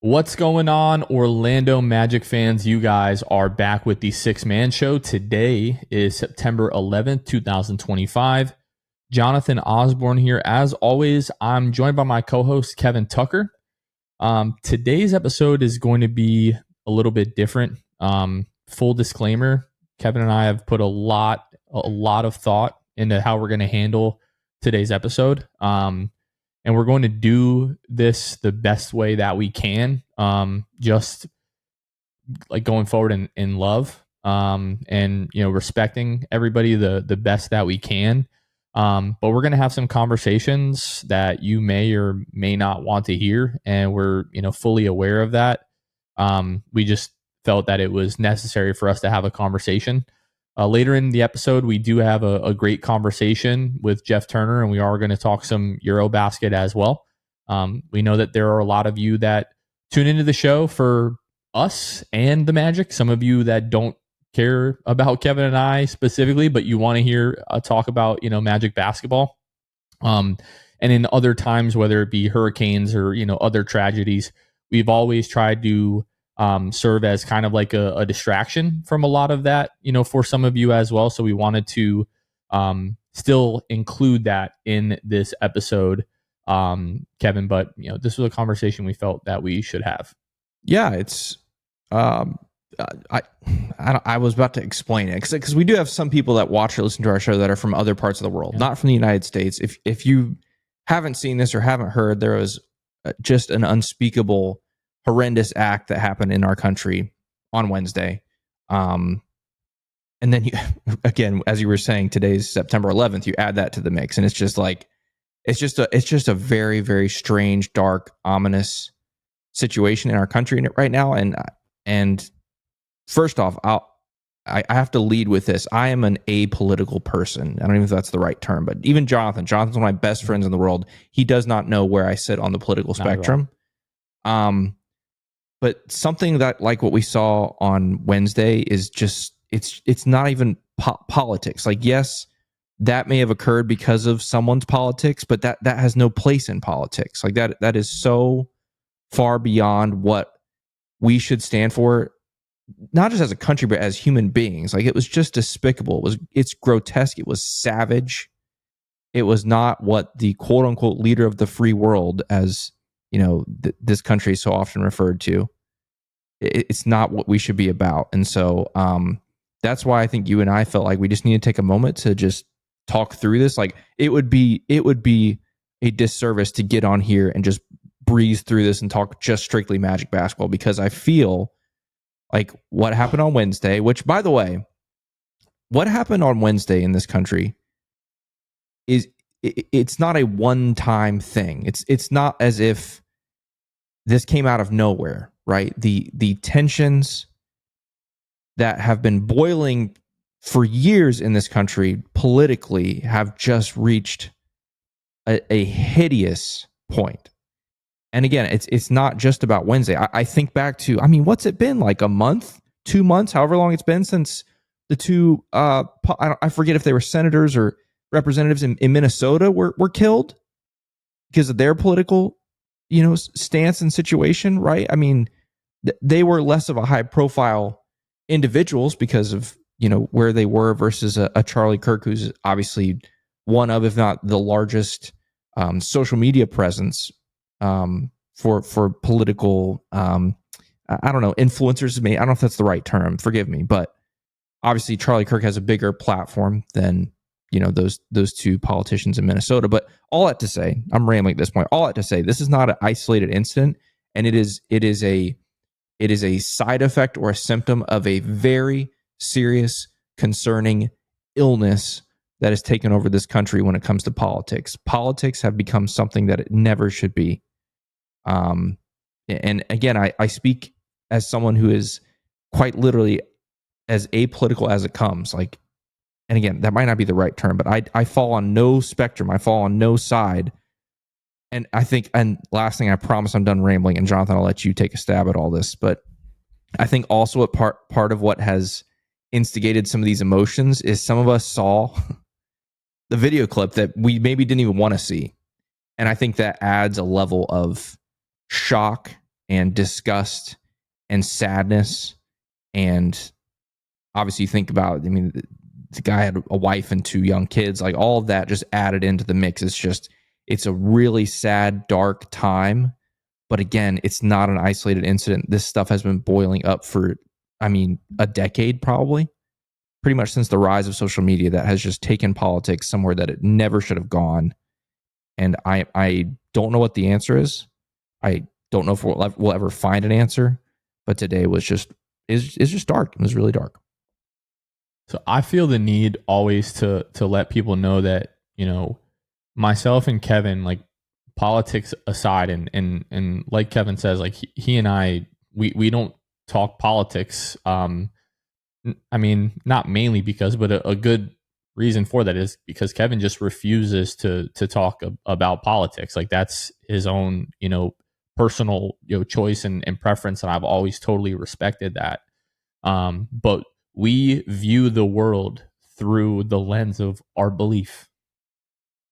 What's going on, Orlando Magic fans? You guys are back with the Six Man Show. Today is September 11th, 2025. Jonathan Osborne here. As always, I'm joined by my co-host, Kevin Tucker. Today's episode is going to be a little bit different. Full disclaimer, Kevin and I have put a lot of thought into how we're going to handle today's episode. And we're going to do this the best way that we can, just like going forward in love, and respecting everybody the best that we can. But we're going to have some conversations that you may or may not want to hear, and we're fully aware of that. We just felt that it was necessary for us to have a conversation. Later in the episode, we do have a great conversation with Jeff Turner, and we are going to talk some EuroBasket as well. We know that there are a lot of you that tune into the show for us and the Magic. Some of you that don't care about Kevin and I specifically, but you want to hear talk about Magic basketball. And in other times, whether it be hurricanes or other tragedies, we've always tried to serve as kind of like a distraction from a lot of that, for some of you as well. So we wanted to still include that in this episode, Kevin. But this was a conversation we felt that we should have. Yeah, it's I was about to explain it because we do have some people that watch or listen to our show that are from other parts of the world, not from the United States. If you haven't seen this or haven't heard, there was just an unspeakable, horrendous act that happened in our country on Wednesday. And then again, as you were saying, today's September 11th, you add that to the mix, and it's just a very, very strange, dark, ominous situation in our country right now. And first off, I have to lead with this. I am an apolitical person. I don't even know if that's the right term, but even Jonathan's one of my best friends in the world. He does not know where I sit on the political spectrum. But something that, like what we saw on Wednesday, is just it's not even politics. Like, yes, that may have occurred because of someone's politics, but that has no place in politics. Like that is so far beyond what we should stand for, not just as a country, but as human beings. Like, it was just despicable. It's grotesque. It was savage. It was not what the quote unquote leader of the free world, as this country is so often referred to. It's not what we should be about. And so that's why I think you and I felt like we just need to take a moment to just talk through this. Like, it would be a disservice to get on here and just breeze through this and talk just strictly Magic basketball, because I feel like what happened on Wednesday, which, by the way, what happened on Wednesday in this country it's not a one-time thing. It's not as if this came out of nowhere, right? The tensions that have been boiling for years in this country politically have just reached a hideous point. And again, it's not just about Wednesday. I think back to, what's it been, like a month, 2 months, however long it's been since the two, I forget if they were senators or representatives in Minnesota were killed because of their political, stance and situation, right? They were less of a high profile individuals because of, where they were versus a Charlie Kirk, who's obviously one of, if not the largest social media presence for political, I don't know, influencers. I don't know if that's the right term, forgive me, but obviously Charlie Kirk has a bigger platform than those two politicians in Minnesota. But all that to say, I'm rambling at this point. All that to say, this is not an isolated incident, and it is a side effect or a symptom of a very serious, concerning illness that has taken over this country when it comes to politics. Politics have become something that it never should be. And again, I speak as someone who is quite literally as apolitical as it comes. Like, and again, that might not be the right term, but I fall on no spectrum. I fall on no side. And I think, and last thing, I promise I'm done rambling, and Jonathan, I'll let you take a stab at all this, but I think also a part of what has instigated some of these emotions is some of us saw the video clip that we maybe didn't even want to see. And I think that adds a level of shock and disgust and sadness. And obviously you think about, I mean, the guy had a wife and 2 young kids, like all of that just added into the mix. It's a really sad, dark time. But again, it's not an isolated incident. This stuff has been boiling up for, I mean, a decade probably, pretty much since the rise of social media, that has just taken politics somewhere that it never should have gone. And I don't know what the answer is. I don't know if we'll ever find an answer. But today was just is just dark. It was really dark. So I feel the need always to let people know that, you know, myself and Kevin, like, politics aside, and like Kevin says, like, he and I, we don't talk politics. I mean, not mainly because, but a good reason for that is because Kevin just refuses to talk about politics. Like, that's his own, you know, personal, you know, choice and preference, and I've always totally respected that. But we view the world through the lens of our belief,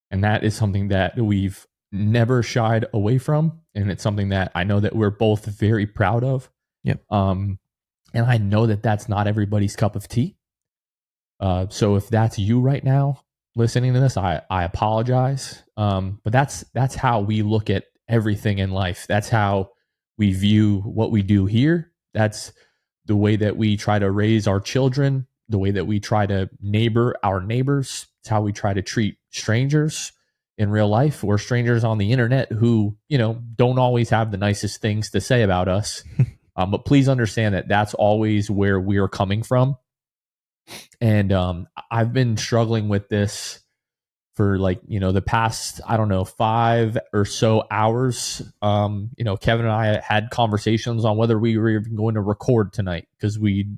and that is something that we've never shied away from, and it's something that I know that we're both very proud of. Yep. And I know that that's not everybody's cup of tea. So if that's you right now listening to this, I apologize. But that's how we look at everything in life. That's how we view what we do here. That's the way that we try to raise our children, the way that we try to neighbor our neighbors. It's how we try to treat strangers in real life, or strangers on the internet who, you know, don't always have the nicest things to say about us. But please understand that that's always where we're coming from. And I've been struggling with this for, like, you know, the past, I don't know, 5 or so hours. You know, Kevin and I had conversations on whether we were even going to record tonight, because we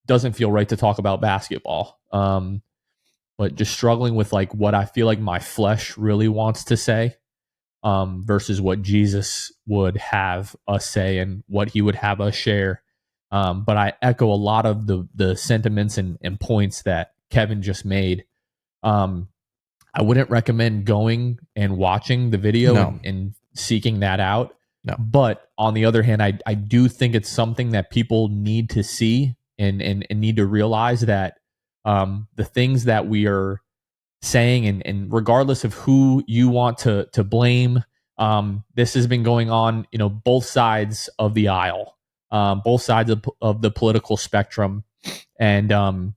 doesn't feel right to talk about basketball. But just struggling with, like, what I feel like my flesh really wants to say, versus what Jesus would have us say and what he would have us share. But I echo a lot of the sentiments and points that Kevin just made. I wouldn't recommend going and watching the video No. and seeking that out. No. But on the other hand, I do think it's something that people need to see and need to realize that the things that we are saying, and regardless of who you want to blame, this has been going on, you know, both sides of the aisle, both sides of the political spectrum. And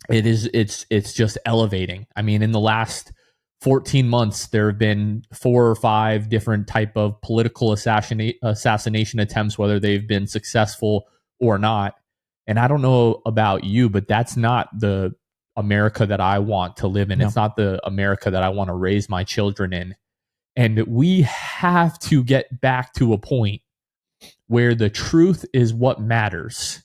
it's just elevating. I mean, in the last 14 months, there have been 4 or 5 different type of political assassination attempts, whether they've been successful or not. And I don't know about you, but that's not the America that I want to live in. No. It's not the America that I want to raise my children in. And we have to get back to a point where the truth is what matters.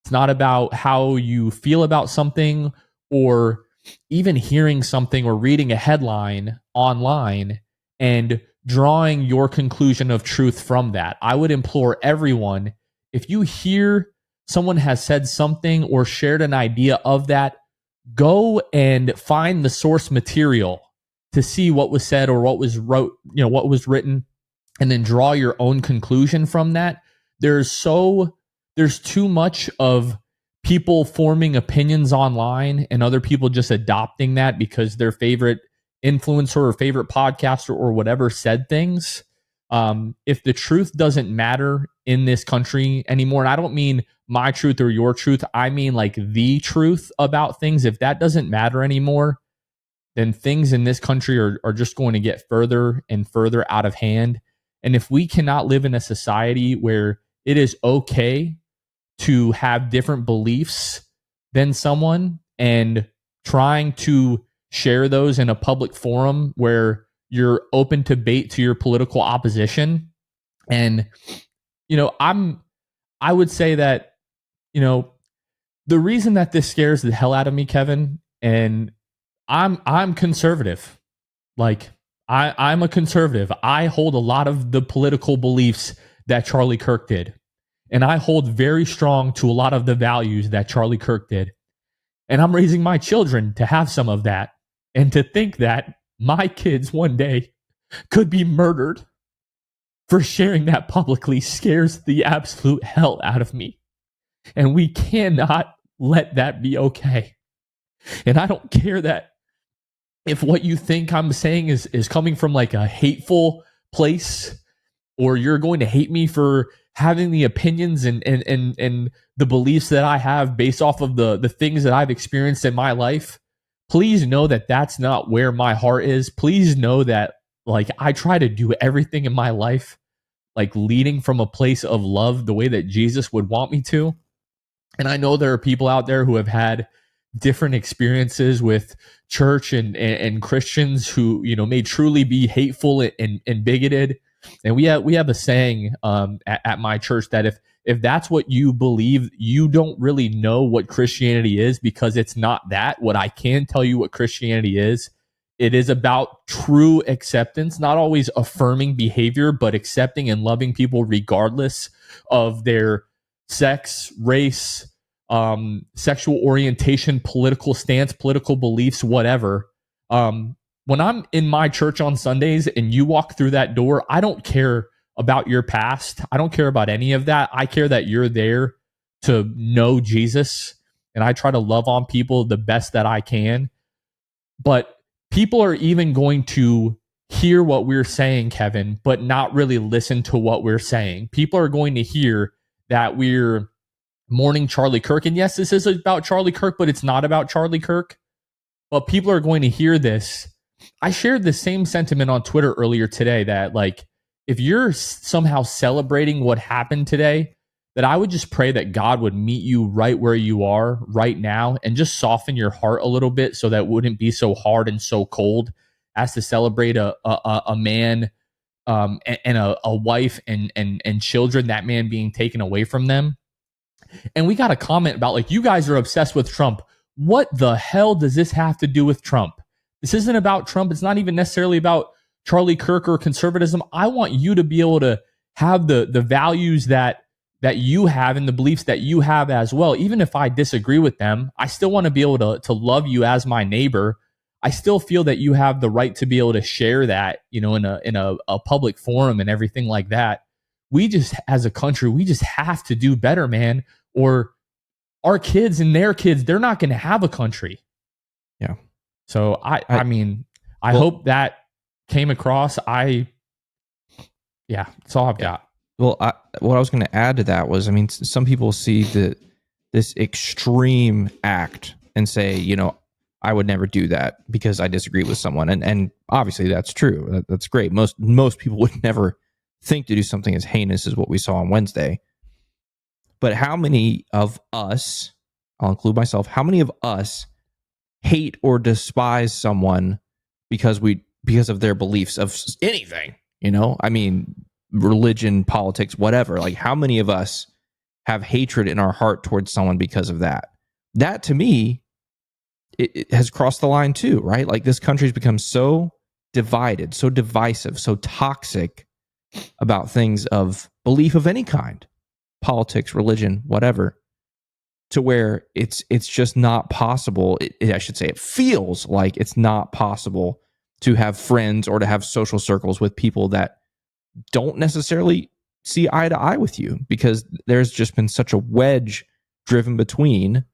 It's not about how you feel about something, or even hearing something or reading a headline online and drawing your conclusion of truth from that. I would implore everyone, if you hear someone has said something or shared an idea of that, go and find the source material to see what was said or what was what was written, and then draw your own conclusion from that. There's too much of people forming opinions online and other people just adopting that because their favorite influencer or favorite podcaster or whatever said things. If the truth doesn't matter in this country anymore, and I don't mean my truth or your truth, I mean like the truth about things. If that doesn't matter anymore, then things in this country are just going to get further and further out of hand. And if we cannot live in a society where it is okay to have different beliefs than someone, and trying to share those in a public forum where you're open to bait to your political opposition. And, you know, I would say that, you know, the reason that this scares the hell out of me, Kevin, and I'm conservative. Like, I'm a conservative. I hold a lot of the political beliefs that Charlie Kirk did. And I hold very strong to a lot of the values that Charlie Kirk did. And I'm raising my children to have some of that, and to think that my kids one day could be murdered for sharing that publicly scares the absolute hell out of me. And we cannot let that be okay. And I don't care that if what you think I'm saying is coming from like a hateful place, or you're going to hate me for having the opinions and the beliefs that I have based off of the things that I've experienced in my life. Please know that that's not where my heart is. Please know that like I try to do everything in my life like leading from a place of love, the way that Jesus would want me to. And I know there are people out there who have had different experiences with church and Christians who, you know, may truly be hateful and bigoted. And we have a saying at my church that if that's what you believe, you don't really know what Christianity is, because it's not that. What I can tell you what Christianity is, it is about true acceptance, not always affirming behavior, but accepting and loving people regardless of their sex, race, sexual orientation, political stance, political beliefs, whatever. When I'm in my church on Sundays and you walk through that door, I don't care about your past. I don't care about any of that. I care that you're there to know Jesus, and I try to love on people the best that I can. But people are even going to hear what we're saying, Kevin, but not really listen to what we're saying. People are going to hear that we're mourning Charlie Kirk. And yes, this is about Charlie Kirk, but it's not about Charlie Kirk. But people are going to hear this. I shared the same sentiment on Twitter earlier today that, like, if you're somehow celebrating what happened today, that I would just pray that God would meet you right where you are right now and just soften your heart a little bit so that it wouldn't be so hard and so cold as to celebrate a man and a wife and children, that man being taken away from them. And we got a comment about, like, you guys are obsessed with Trump. What the hell does this have to do with Trump? This isn't about Trump. It's not even necessarily about Charlie Kirk or conservatism. I want you to be able to have the values that you have and the beliefs that you have as well. Even if I disagree with them, I still want to be able to love you as my neighbor. I still feel that you have the right to be able to share that, you know, in a public forum and everything like that. We just, as a country, we just have to do better, man. Or our kids and their kids, they're not going to have a country. Yeah. So I mean, I hope that came across. That's all I've got. Well, what I was going to add to that was, I mean, some people see this extreme act and say, you know, I would never do that because I disagree with someone, and obviously that's true. That's great. Most people would never think to do something as heinous as what we saw on Wednesday. But how many of us, I'll include myself, how many of us hate or despise someone because of their beliefs of anything? You know, I mean, religion, politics, whatever. Like, how many of us have hatred in our heart towards someone because of that? That, to me, it has crossed the line too, right? Like, this country's become so divided, so divisive, so toxic about things of belief of any kind, politics, religion, whatever, to where it's just not possible. I should say, it feels like it's not possible to have friends or to have social circles with people that don't necessarily see eye to eye with you, because there's just been such a wedge driven between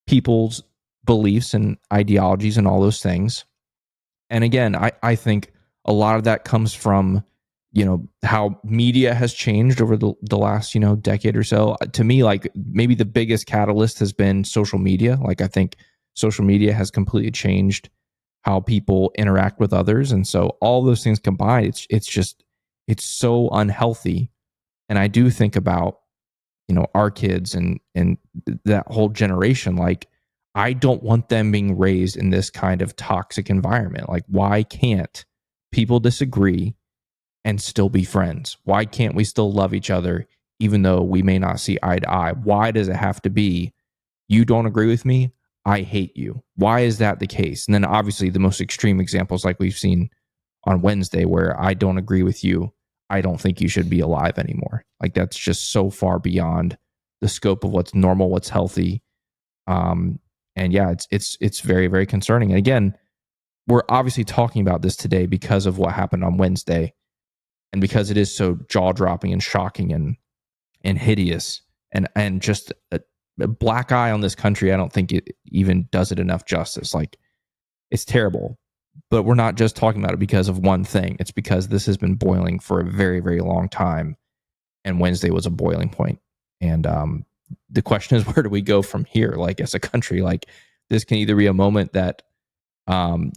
people's beliefs and ideologies and all those things. And again, I think a lot of that comes from, you know, how media has changed over the last, you know, decade or so. To me, like, maybe the biggest catalyst has been social media. Like, I think social media has completely changed how people interact with others. And so all those things combined, it's so unhealthy. And I do think about, you know, our kids and that whole generation. Like, I don't want them being raised in this kind of toxic environment. Like, why can't people disagree and still be friends? Why can't we still love each other even though we may not see eye to eye? Why does it have to be, you don't agree with me, I hate you? Why is that the case? And then obviously the most extreme examples, like we've seen on Wednesday, where I don't agree with you, I don't think you should be alive anymore. Like, that's just so far beyond the scope of what's normal, what's healthy. And yeah, it's very, very concerning. And again, we're obviously talking about this today because of what happened on Wednesday. And because it is so jaw-dropping and shocking and hideous and just a black eye on this country, I don't think it even does it enough justice. Like, it's terrible. But we're not just talking about it because of one thing. It's because this has been boiling for a very, very long time. And Wednesday was a boiling point. And the question is, where do we go from here? Like, as a country, like, this can either be a moment that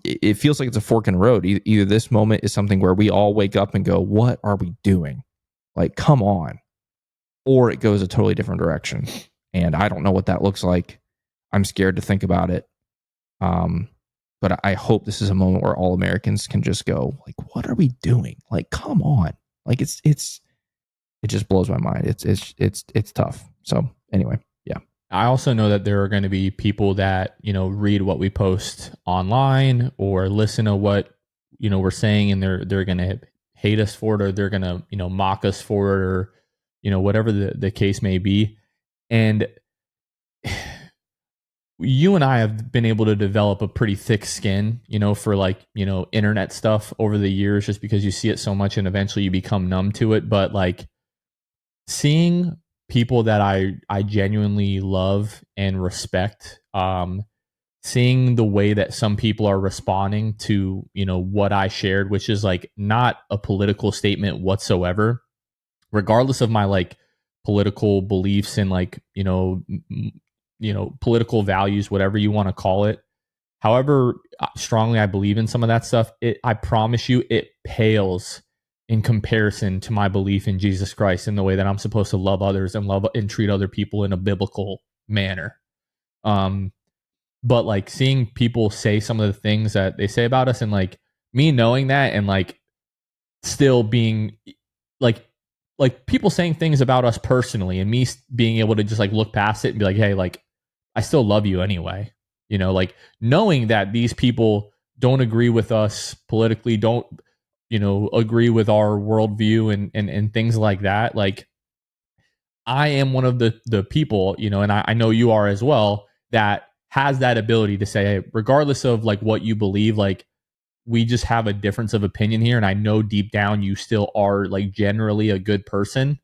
it feels like it's a fork in the road. Either this moment is something where we all wake up and go, what are we doing? Like, come on. Or it goes a totally different direction. And I don't know what that looks like. I'm scared to think about it. But I hope this is a moment where all Americans can just go, like, what are we doing? Like, come on. Like, it just blows my mind. It's tough. So anyway, yeah. I also know that there are going to be people that, read what we post online or listen to what, we're saying, and they're going to hate us for it, or they're going to, mock us for it, or, whatever the case may be. And you and I have been able to develop a pretty thick skin, for like, internet stuff over the years, just because you see it so much and eventually you become numb to it. But like, seeing people that I genuinely love and respect, seeing the way that some people are responding to, what I shared, which is like not a political statement whatsoever, regardless of my like political beliefs and like, political values, whatever you want to call it. However strongly I believe in some of that stuff, I promise you, it pales in comparison to my belief in Jesus Christ and the way that I'm supposed to love others and love and treat other people in a biblical manner. But like, seeing people say some of the things that they say about us, and like me knowing that, and like still being like people saying things about us personally, and me being able to just like look past it and be like, hey, like, I still love you anyway. Like, knowing that these people don't agree with us politically, don't, agree with our worldview and things like that. Like, I am one of the people, and I know you are as well, that has that ability to say, hey, regardless of like what you believe, like, we just have a difference of opinion here. And I know deep down you still are like generally a good person.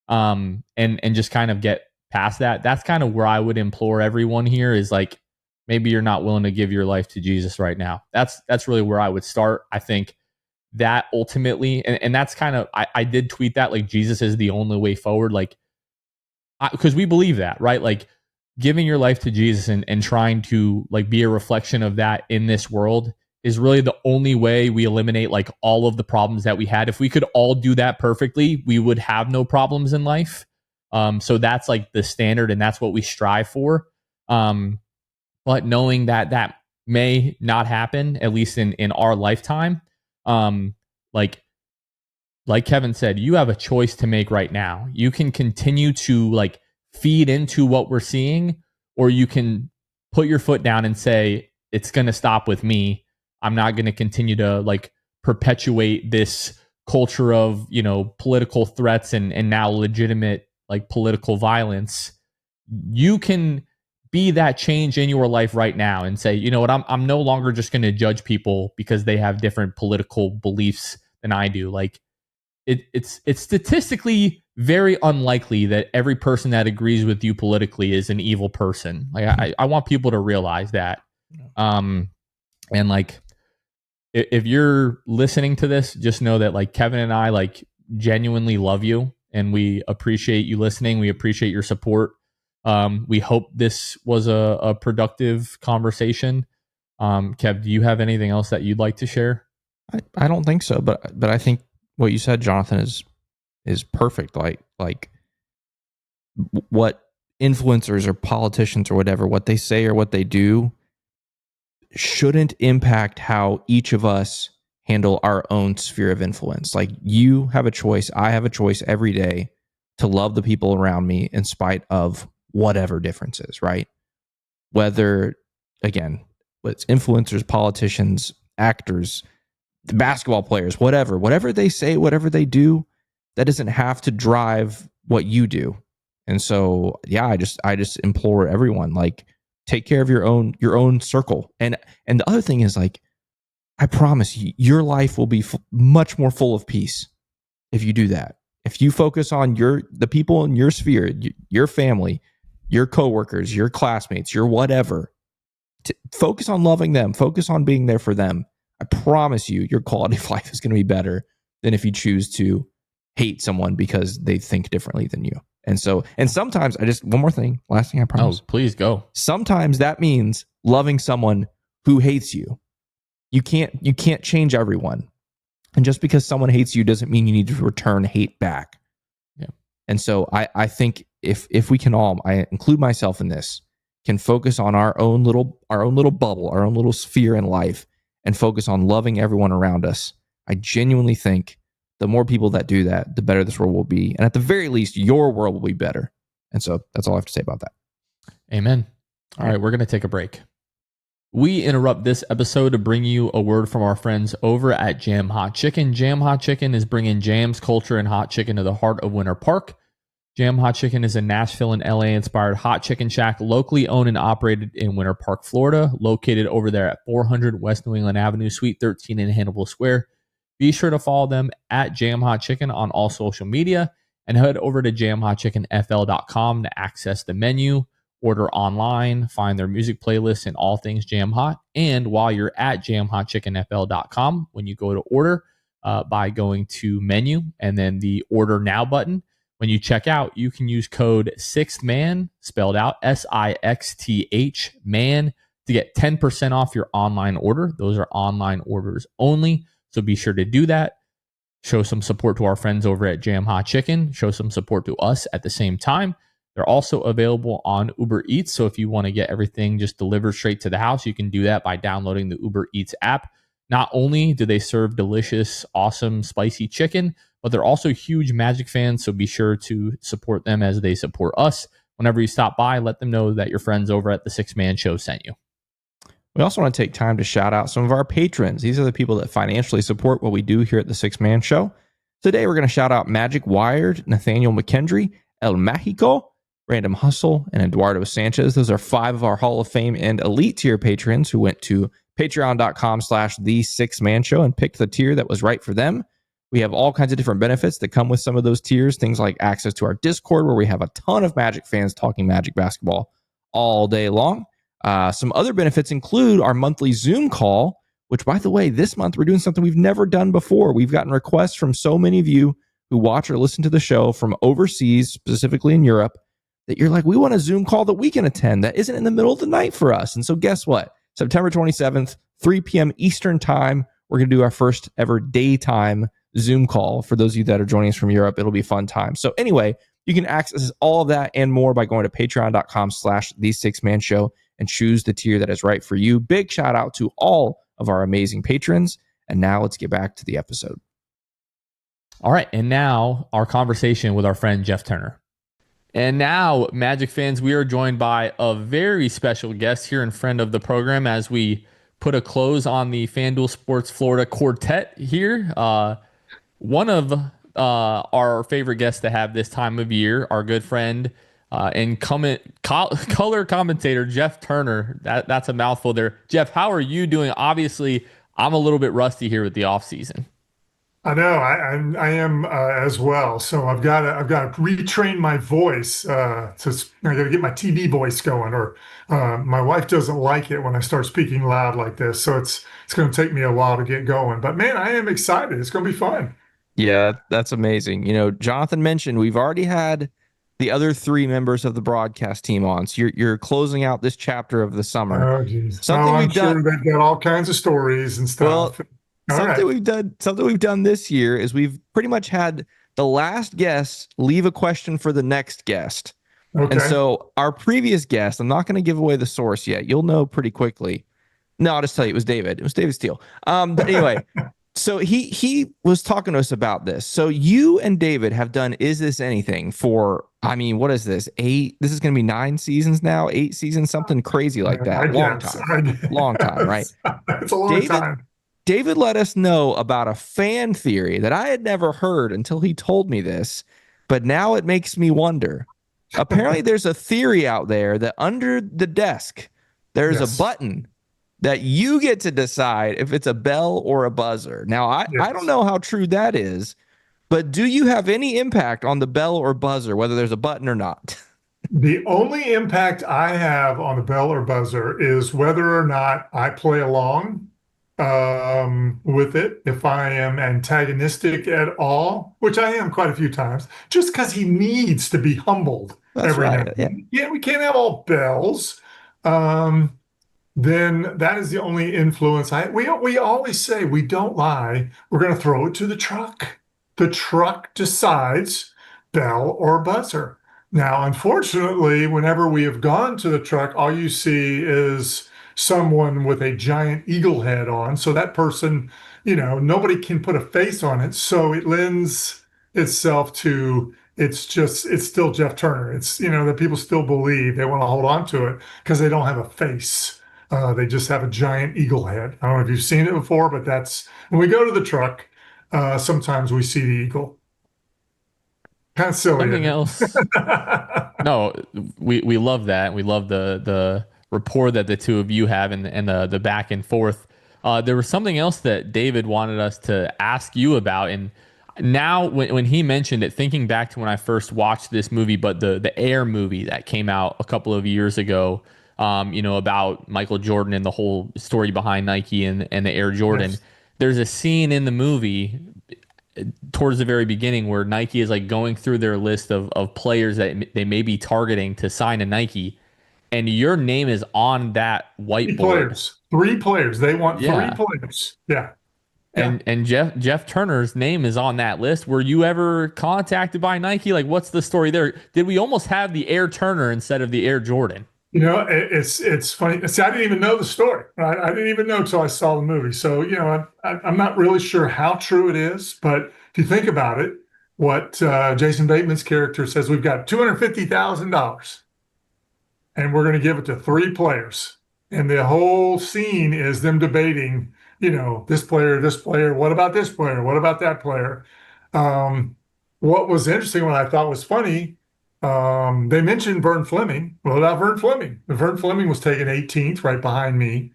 And just kind of get past that. That's kind of where I would implore everyone here, is like, maybe you're not willing to give your life to Jesus right now. That's really where I would start. I think that ultimately, and that's kind of, I did tweet that, like, Jesus is the only way forward. Like, because we believe that, right? Like, giving your life to Jesus and trying to like be a reflection of that in this world is really the only way we eliminate like all of the problems that we had. If we could all do that perfectly, we would have no problems in life. So that's like the standard, and that's what we strive for. But knowing that that may not happen, at least in our lifetime, like Kevin said, you have a choice to make right now. You can continue to like feed into what we're seeing, or you can put your foot down and say, it's going to stop with me. I'm not going to continue to like perpetuate this culture of, political threats and now legitimate like political violence. You can be that change in your life right now and say, you know what, I'm no longer just going to judge people because they have different political beliefs than I do. Like, it's statistically very unlikely that every person that agrees with you politically is an evil person. Like, I want people to realize that. And like, if you're listening to this, just know that like Kevin and I like genuinely love you, and we appreciate you listening. We appreciate your support. We hope this was a productive conversation. Kev, do you have anything else that you'd like to share? I don't think so, but I think what you said, Jonathan, is perfect. Like what influencers or politicians or whatever, what they say or what they do shouldn't impact how each of us handle our own sphere of influence. Like, you have a choice, I have a choice every day to love the people around me in spite of whatever differences, right? Whether, again, it's influencers, politicians, actors, the basketball players, whatever they say, whatever they do, that doesn't have to drive what you do. And so, yeah, I just implore everyone, like, take care of your own circle. And the other thing is, like, I promise you, your life will be much more full of peace if you do that. If you focus on the people in your sphere, your family, your coworkers, your classmates, your whatever, focus on loving them, focus on being there for them. I promise you, your quality of life is going to be better than if you choose to hate someone because they think differently than you. And sometimes one more thing, last thing I promise. Oh, please go. Sometimes that means loving someone who hates you. You can't change everyone. And just because someone hates you doesn't mean you need to return hate back. Yeah. And so I think if we can all, I include myself in this, can focus on our own little bubble, our own little sphere in life, and focus on loving everyone around us, I genuinely think the more people that do that, the better this world will be. And at the very least, your world will be better. And so that's all I have to say about that. Amen. All right, we're going to take a break. We interrupt this episode to bring you a word from our friends over at Jam Hot Chicken. Jam Hot Chicken is bringing jams, culture, and hot chicken to the heart of Winter Park. Jam Hot Chicken is a Nashville and LA inspired hot chicken shack locally owned and operated in Winter Park, Florida, located over there at 400 West New England Avenue, Suite 13 in Hannibal Square. Be sure to follow them at Jam Hot Chicken on all social media and head over to jamhotchickenfl.com to access the menu, order online, find their music playlist and all things Jam Hot. And while you're at jamhotchickenfl.com, when you go to order by going to menu and then the order now button, when you check out, you can use code 6THMAN, spelled out SIXTH man, to get 10% off your online order. Those are online orders only. So be sure to do that. Show some support to our friends over at Jam Hot Chicken. Show some support to us at the same time. They're also available on Uber Eats. So if you want to get everything just delivered straight to the house, you can do that by downloading the Uber Eats app. Not only do they serve delicious, awesome, spicy chicken, but they're also huge Magic fans. So be sure to support them as they support us. Whenever you stop by, let them know that your friends over at the Six Man Show sent you. We also want to take time to shout out some of our patrons. These are the people that financially support what we do here at the Six Man Show. Today, we're going to shout out Magic Wired, Nathaniel McKendry, El Mexico, Random Hustle, and Eduardo Sanchez. Those are 5 of our Hall of Fame and elite tier patrons who went to patreon.com/the6manshow and picked the tier that was right for them. We have all kinds of different benefits that come with some of those tiers, things like access to our Discord, where we have a ton of Magic fans talking Magic basketball all day long. Some other benefits include our monthly Zoom call, which, by the way, this month we're doing something we've never done before. We've gotten requests from so many of you who watch or listen to the show from overseas, specifically in Europe, that you're like, we want a Zoom call that we can attend that isn't in the middle of the night for us. And so guess what? September 27th, 3 p.m. Eastern time, we're going to do our first ever daytime Zoom call. For those of you that are joining us from Europe, it'll be a fun time. So anyway, you can access all of that and more by going to patreon.com/the6manshow and choose the tier that is right for you. Big shout out to all of our amazing patrons. And now let's get back to the episode. All right. And now our conversation with our friend Jeff Turner. And now, Magic fans, we are joined by a very special guest here and friend of the program as we put a close on the FanDuel Sports Florida quartet here. One of our favorite guests to have this time of year, our good friend and color commentator, Jeff Turner. That's a mouthful there. Jeff, how are you doing? Obviously, I'm a little bit rusty here with the off season. I know I am as well. So I've got to retrain my voice. I got to get my TV voice going, or my wife doesn't like it when I start speaking loud like this. So it's going to take me a while to get going. But man, I am excited. It's going to be fun. Yeah, that's amazing. You know, Jonathan mentioned we've already had the other 3 members of the broadcast team on. So you're closing out this chapter of the summer. Oh, geez. Something I'm sure they've got all kinds of stories and stuff. Well, something we've done this year is we've pretty much had the last guest leave a question for the next guest. Okay. And so our previous guest, I'm not going to give away the source yet. You'll know pretty quickly. No, I'll just tell you, it was David. It was David Steele. But anyway, so he was talking to us about this. So you and David have done Is This Anything for, I mean, what is this? 8? This is going to be 9 seasons now, 8 seasons, something crazy like that. Long time, right? It's a long time. David let us know about a fan theory that I had never heard until he told me this, but now it makes me wonder. Apparently, there's a theory out there that under the desk, there's a button that you get to decide if it's a bell or a buzzer. Now, I don't know how true that is, But do you have any impact on the bell or buzzer, whether there's a button or not? The only impact I have on the bell or buzzer is whether or not I play along with it. If I am antagonistic at all, which I am quite a few times, just because he needs to be humbled That's every now right. and Yeah. then. Yeah, we can't have all bells. Um, then that is the only influence. We always say we don't lie. We're going to throw it to the truck. The truck decides bell or buzzer. Now, unfortunately, whenever we have gone to the truck, all you see is someone with a giant eagle head on. So that person, nobody can put a face on it. So it lends itself to it's still Jeff Turner. It's, that people still believe they want to hold on to it because they don't have a face. They just have a giant eagle head. I don't know if you've seen it before, but that's when we go to the truck, sometimes we see the eagle. Kind of silly, Something isn't else. it? No, we love that. We love the rapport that the two of you have and the back and forth. There was something else that David wanted us to ask you about, and now when he mentioned it, thinking back to when I first watched this movie, but the Air movie that came out a couple of years ago, about Michael Jordan and the whole story behind Nike and the Air Jordan. Yes. There's a scene in the movie towards the very beginning where Nike is like going through their list of players that they may be targeting to sign a Nike, and your name is on that Three whiteboard. players. Three players. They want three Yeah. players. Yeah. Yeah. And Jeff Turner's name is on that list. Were you ever contacted by Nike? Like, what's the story there? Did we almost have the Air Turner instead of the Air Jordan? It's funny. See, I didn't even know the story. Right? I didn't even know until I saw the movie. So, I'm not really sure how true it is, but if you think about it, what Jason Bateman's character says, we've got $250,000 and we're going to give it to three players. And the whole scene is them debating, this player, what about this player? What about that player? Um, what was interesting, what I thought was funny, they mentioned Vern Fleming. What about Vern Fleming? Vern Fleming was taken 18th, right behind me.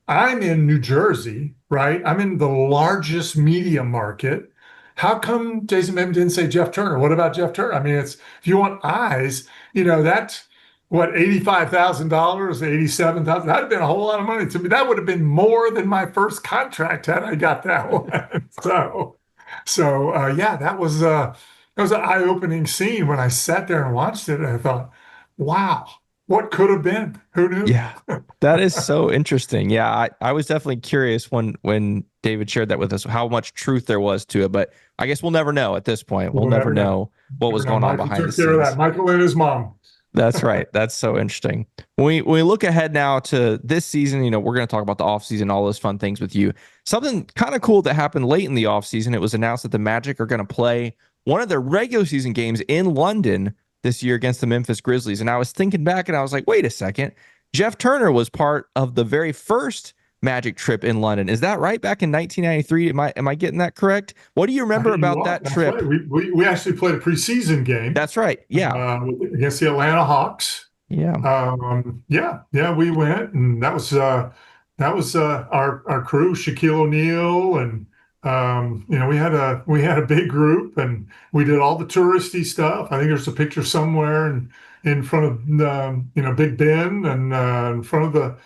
I'm in New Jersey, right? I'm in the largest media market. How come Jason Bateman didn't say Jeff Turner? What about Jeff Turner? I mean, if you want eyes, that's what, $85,000, 87,000. That'd have been a whole lot of money to me. That would have been more than my first contract had I got that one. Yeah, that was an eye-opening scene when I sat there and watched it, and I thought, wow, what could have been? Who knew? Yeah. That is so interesting. Yeah, I was definitely curious when David shared that with us, how much truth there was to it. But I guess we'll never know at this point. We'll We'll never never know. know what was Never know. going on Michael behind the took care of that. scenes. Michael and his mom. That's right. That's so interesting. When we look ahead now to this season, we're going to talk about the offseason, all those fun things with you. Something kind of cool that happened late in the offseason. It was announced that the Magic are going to play one of their regular season games in London this year against the Memphis Grizzlies. And I was thinking back and I was like, wait a second. Jeff Turner was part of the very first Magic trip in London. Is that right? Back in 1993? Am I getting that correct? What do you remember about that That's trip? right. We actually played a preseason game That's right. Yeah. against the Atlanta Hawks. Yeah. Yeah, we went, and that was our crew, Shaquille O'Neal, and we had a big group, and we did all the touristy stuff. I think there's a picture somewhere in front of Big Ben and in front of the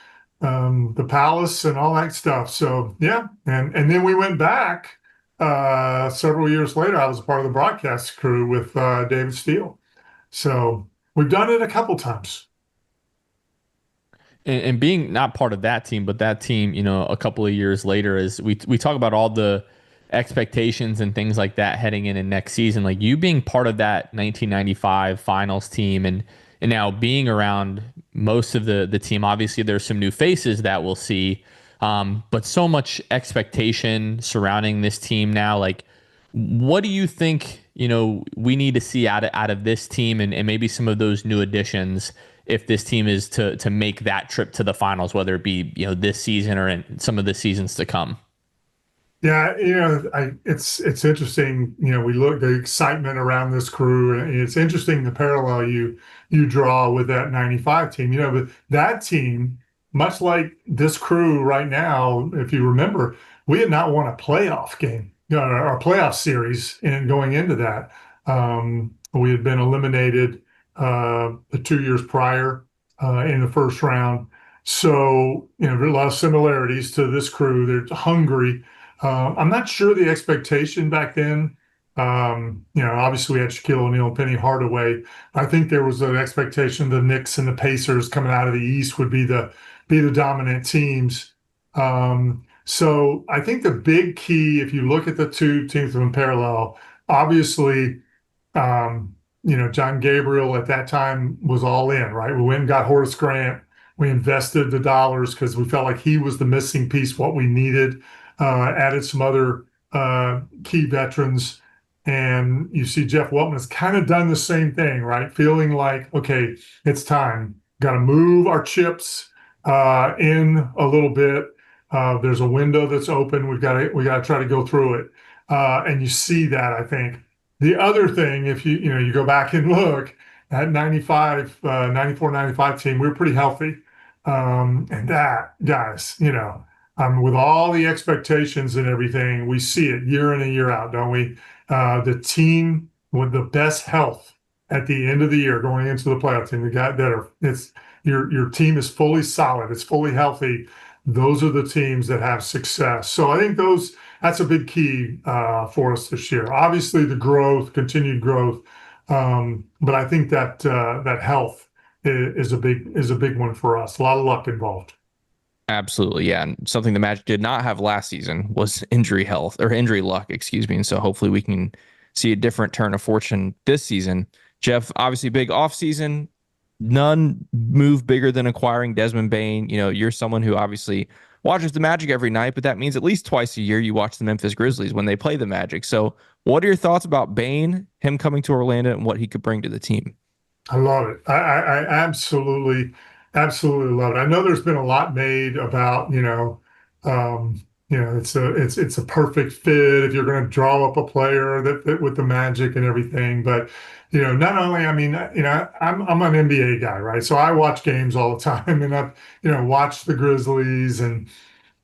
palace and all that stuff. So yeah, and then we went back several years later. I was a part of the broadcast crew with David Steele. So we've done it a couple times. And being not part of that team, but that team, a couple of years later, as we talk about all the expectations and things like that heading in next season, like you being part of that 1995 finals team and now being around most of the team. Obviously, there's some new faces that we'll see, but so much expectation surrounding this team now. Like, what do you think, we need to see out of this team and maybe some of those new additions if this team is to make that trip to the finals, whether it be, this season or in some of the seasons to come? Yeah, it's interesting. We look the excitement around this crew, and it's interesting the parallel you draw with that '95 team. But that team, much like this crew right now, if you remember, we had not won a playoff game. our playoff series and going into that. We had been eliminated the 2 years prior in the first round. So, there are a lot of similarities to this crew. They're hungry. I'm not sure the expectation back then. Obviously we had Shaquille O'Neal and Penny Hardaway. I think there was an expectation the Knicks and the Pacers coming out of the East would be the dominant teams. So I think the big key, if you look at the two teams in parallel, obviously, John Gabriel at that time was all in, right? We went and got Horace Grant. We invested the dollars because we felt like he was the missing piece, what we needed. Added some other key veterans. And you see Jeff Weltman has kind of done the same thing, right? Feeling like, okay, it's time. Got to move our chips in a little bit. There's a window that's open. We got to try to go through it. And you see that, I think. The other thing, if you go back and look at 95, 94, 95 team, we were pretty healthy. And that, guys, with all the expectations and everything, we see it year in and year out, don't we? The team with the best health at the end of the year going into the playoff team, the guy that are it's your team is fully solid, it's fully healthy. Those are the teams that have success. So I think that's a big key for us this year. Obviously, the growth, continued growth, but I think that health is a big one for us. A lot of luck involved. Absolutely, yeah. And something the Magic did not have last season was injury luck, excuse me. And so hopefully we can see a different turn of fortune this season. Jeff, obviously big offseason. None move bigger than acquiring Desmond Bane. You're someone who obviously watches the Magic every night, but that means at least twice a year you watch the Memphis Grizzlies when they play the Magic. So what are your thoughts about Bane, him coming to Orlando, and what he could bring to the team? I love it. I absolutely, absolutely love it. I know there's been a lot made about, it's a perfect fit if you're going to draw up a player that fit with the Magic and everything. But, not only, I mean, I'm an NBA guy, right? So I watch games all the time, and I've, watched the Grizzlies, and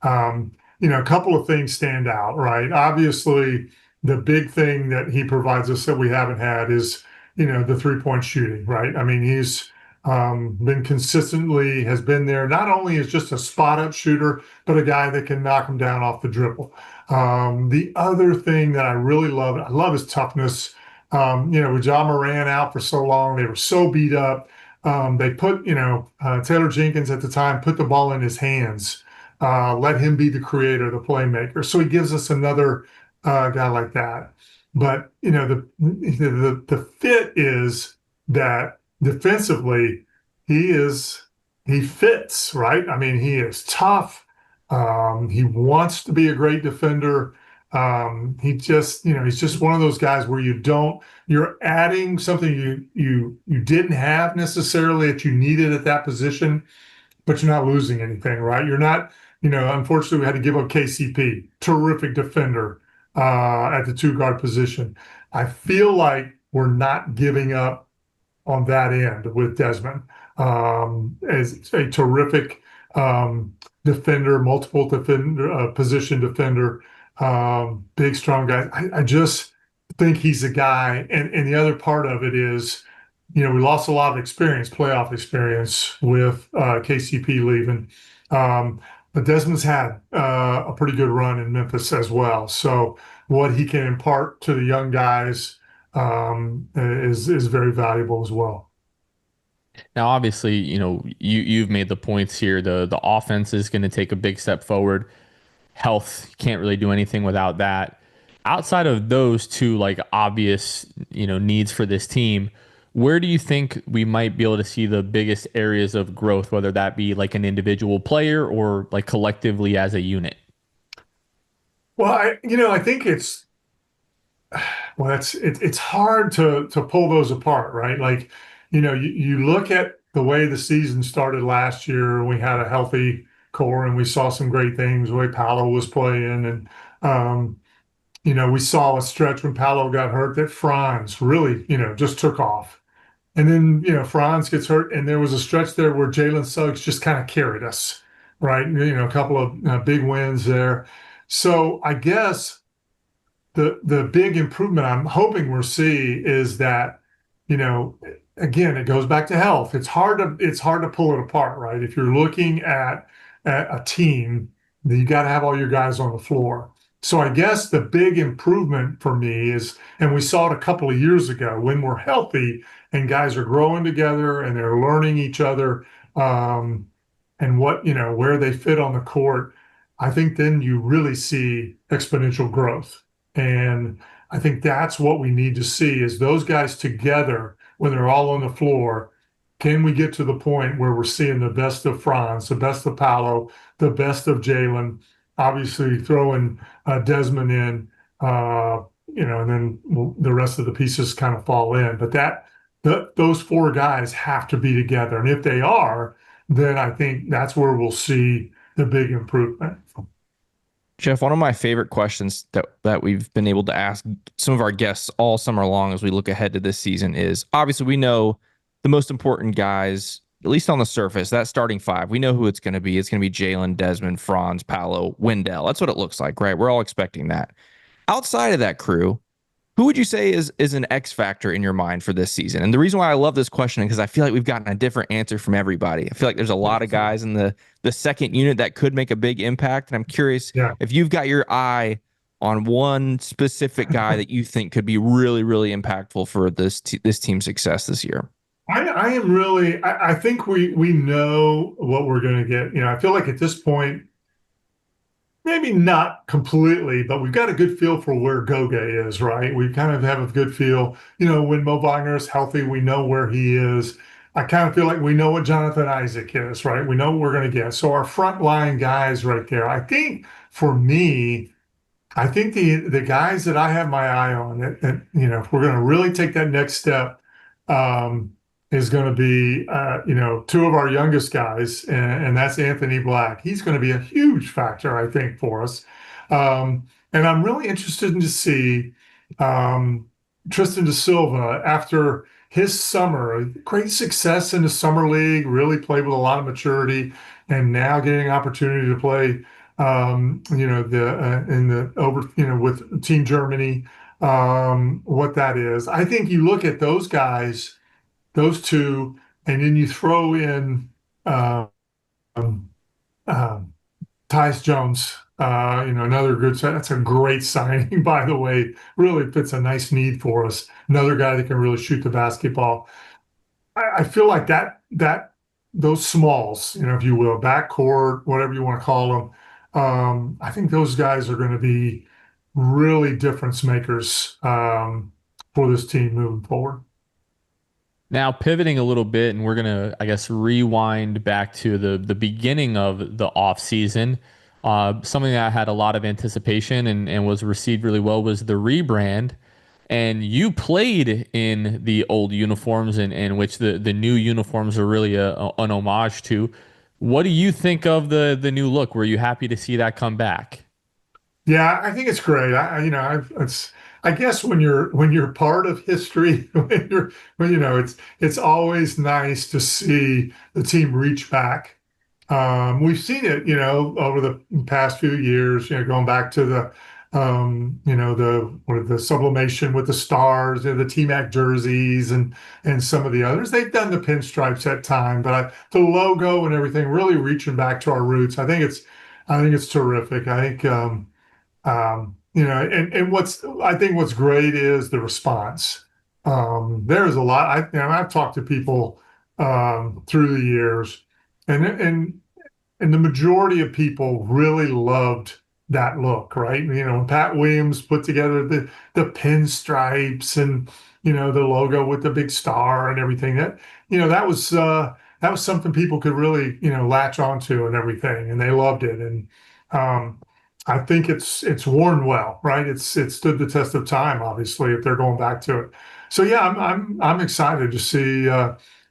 a couple of things stand out, right? Obviously, the big thing that he provides us that we haven't had is, the three-point shooting, right? I mean, he's been consistently has been there, not only as just a spot-up shooter, but a guy that can knock him down off the dribble. The other thing that I love his toughness. With John Moran out for so long, they were so beat up. They put, Taylor Jenkins at the time put the ball in his hands, let him be the creator, the playmaker. So he gives us another guy like that. But the fit is that defensively he fits, right. I mean, he is tough. He wants to be a great defender. He's just one of those guys where you're adding something you didn't have necessarily that you needed at that position, but you're not losing anything, right? You're not, unfortunately, we had to give up KCP, terrific defender at the two guard position. I feel like we're not giving up on that end with Desmond as a terrific defender, multiple defender, position defender, big, strong guy. I just think he's a guy. And the other part of it is, we lost a lot of experience, playoff experience with KCP leaving. But Desmond's had a pretty good run in Memphis as well. So what he can impart to the young guys is very valuable as well. Now, obviously, you've made the points here. The offense is going to take a big step forward. Health, can't really do anything without that. Outside of those two, like obvious, needs for this team, where do you think we might be able to see the biggest areas of growth, whether that be like an individual player or like collectively as a unit? Well, I think it's hard to pull those apart, right? Like, you look at the way the season started last year. We had a healthy core, and we saw some great things the way Paolo was playing, and we saw a stretch when Paolo got hurt that Franz really, just took off. And then, Franz gets hurt, and there was a stretch there where Jalen Suggs just kind of carried us, right? A couple of big wins there. So I guess the big improvement I'm hoping we'll see is that, you know, again, it goes back to health. It's hard to pull it apart, right? If you're looking at a team, then you got to have all your guys on the floor. So I guess the big improvement for me is, and we saw it a couple of years ago, when we're healthy and guys are growing together and they're learning each other, um, and where they fit on the court. I think then you really see exponential growth. And I think that's what we need to see is those guys together when they're all on the floor. Can we get to the point where we're seeing the best of Franz, the best of Paolo, the best of Jalen, obviously throwing Desmond in, and then the rest of the pieces kind of fall in. But those four guys have to be together. And if they are, then I think that's where we'll see the big improvement. Jeff, one of my favorite questions that we've been able to ask some of our guests all summer long as we look ahead to this season is obviously we know the most important guys, at least on the surface, that starting five. We know who it's going to be. It's going to be Jalen, Desmond, Franz, Paolo, Wendell. That's what it looks like, right? We're all expecting that. Outside of that crew, who would you say is an X factor in your mind for this season? And the reason why I love this question is because I feel like we've gotten a different answer from everybody. I feel like there's a lot of guys in the second unit that could make a big impact. And I'm curious Yeah. if you've got your eye on one specific guy that you think could be really, really impactful for this team's success this year. I am really, I think we know what we're going to get. I feel like at this point, maybe not completely, but we've got a good feel for where Goga is, right? We kind of have a good feel. When Mo Wagner is healthy, we know where he is. I kind of feel like we know what Jonathan Isaac is, right? We know what we're going to get. So our front line guys right there, I think for me, I think the guys that I have my eye on if we're going to really take that next step, is going to be two of our youngest guys, and that's Anthony Black. He's going to be a huge factor, I think, for us. And I'm really interested to see Tristan da Silva after his summer, great success in the summer league, really played with a lot of maturity, and now getting an opportunity to play in the over, with Team Germany, what that is. I think you look at those guys, those two, and then you throw in um, um, Tyus Jones, another good set. That's a great signing, by the way. Really fits a nice need for us. Another guy that can really shoot the basketball. I feel like that those smalls, if you will, backcourt, whatever you want to call them, I think those guys are going to be really difference makers for this team moving forward. Now pivoting a little bit, and we're gonna, I guess, rewind back to the beginning of the off season. Something that had a lot of anticipation and was received really well was the rebrand. And you played in the old uniforms, in which the new uniforms are really an homage to. What do you think of the new look? Were you happy to see that come back? Yeah, I think it's great. I guess when you're part of history, it's always nice to see the team reach back. We've seen it, over the past few years, going back to the sublimation with the stars, the T-Mac jerseys and some of the others. They've done the pinstripes at time, but the logo and everything really reaching back to our roots. I think it's terrific. I think and what's great is the response. There's a lot. I've talked to people through the years, and the majority of people really loved that look, right? When Pat Williams put together the pinstripes and the logo with the big star and everything, that was something people could really latch onto and everything, and they loved it. And I think it's worn well, right? It stood the test of time, obviously, if they're going back to it. So yeah, I'm excited to see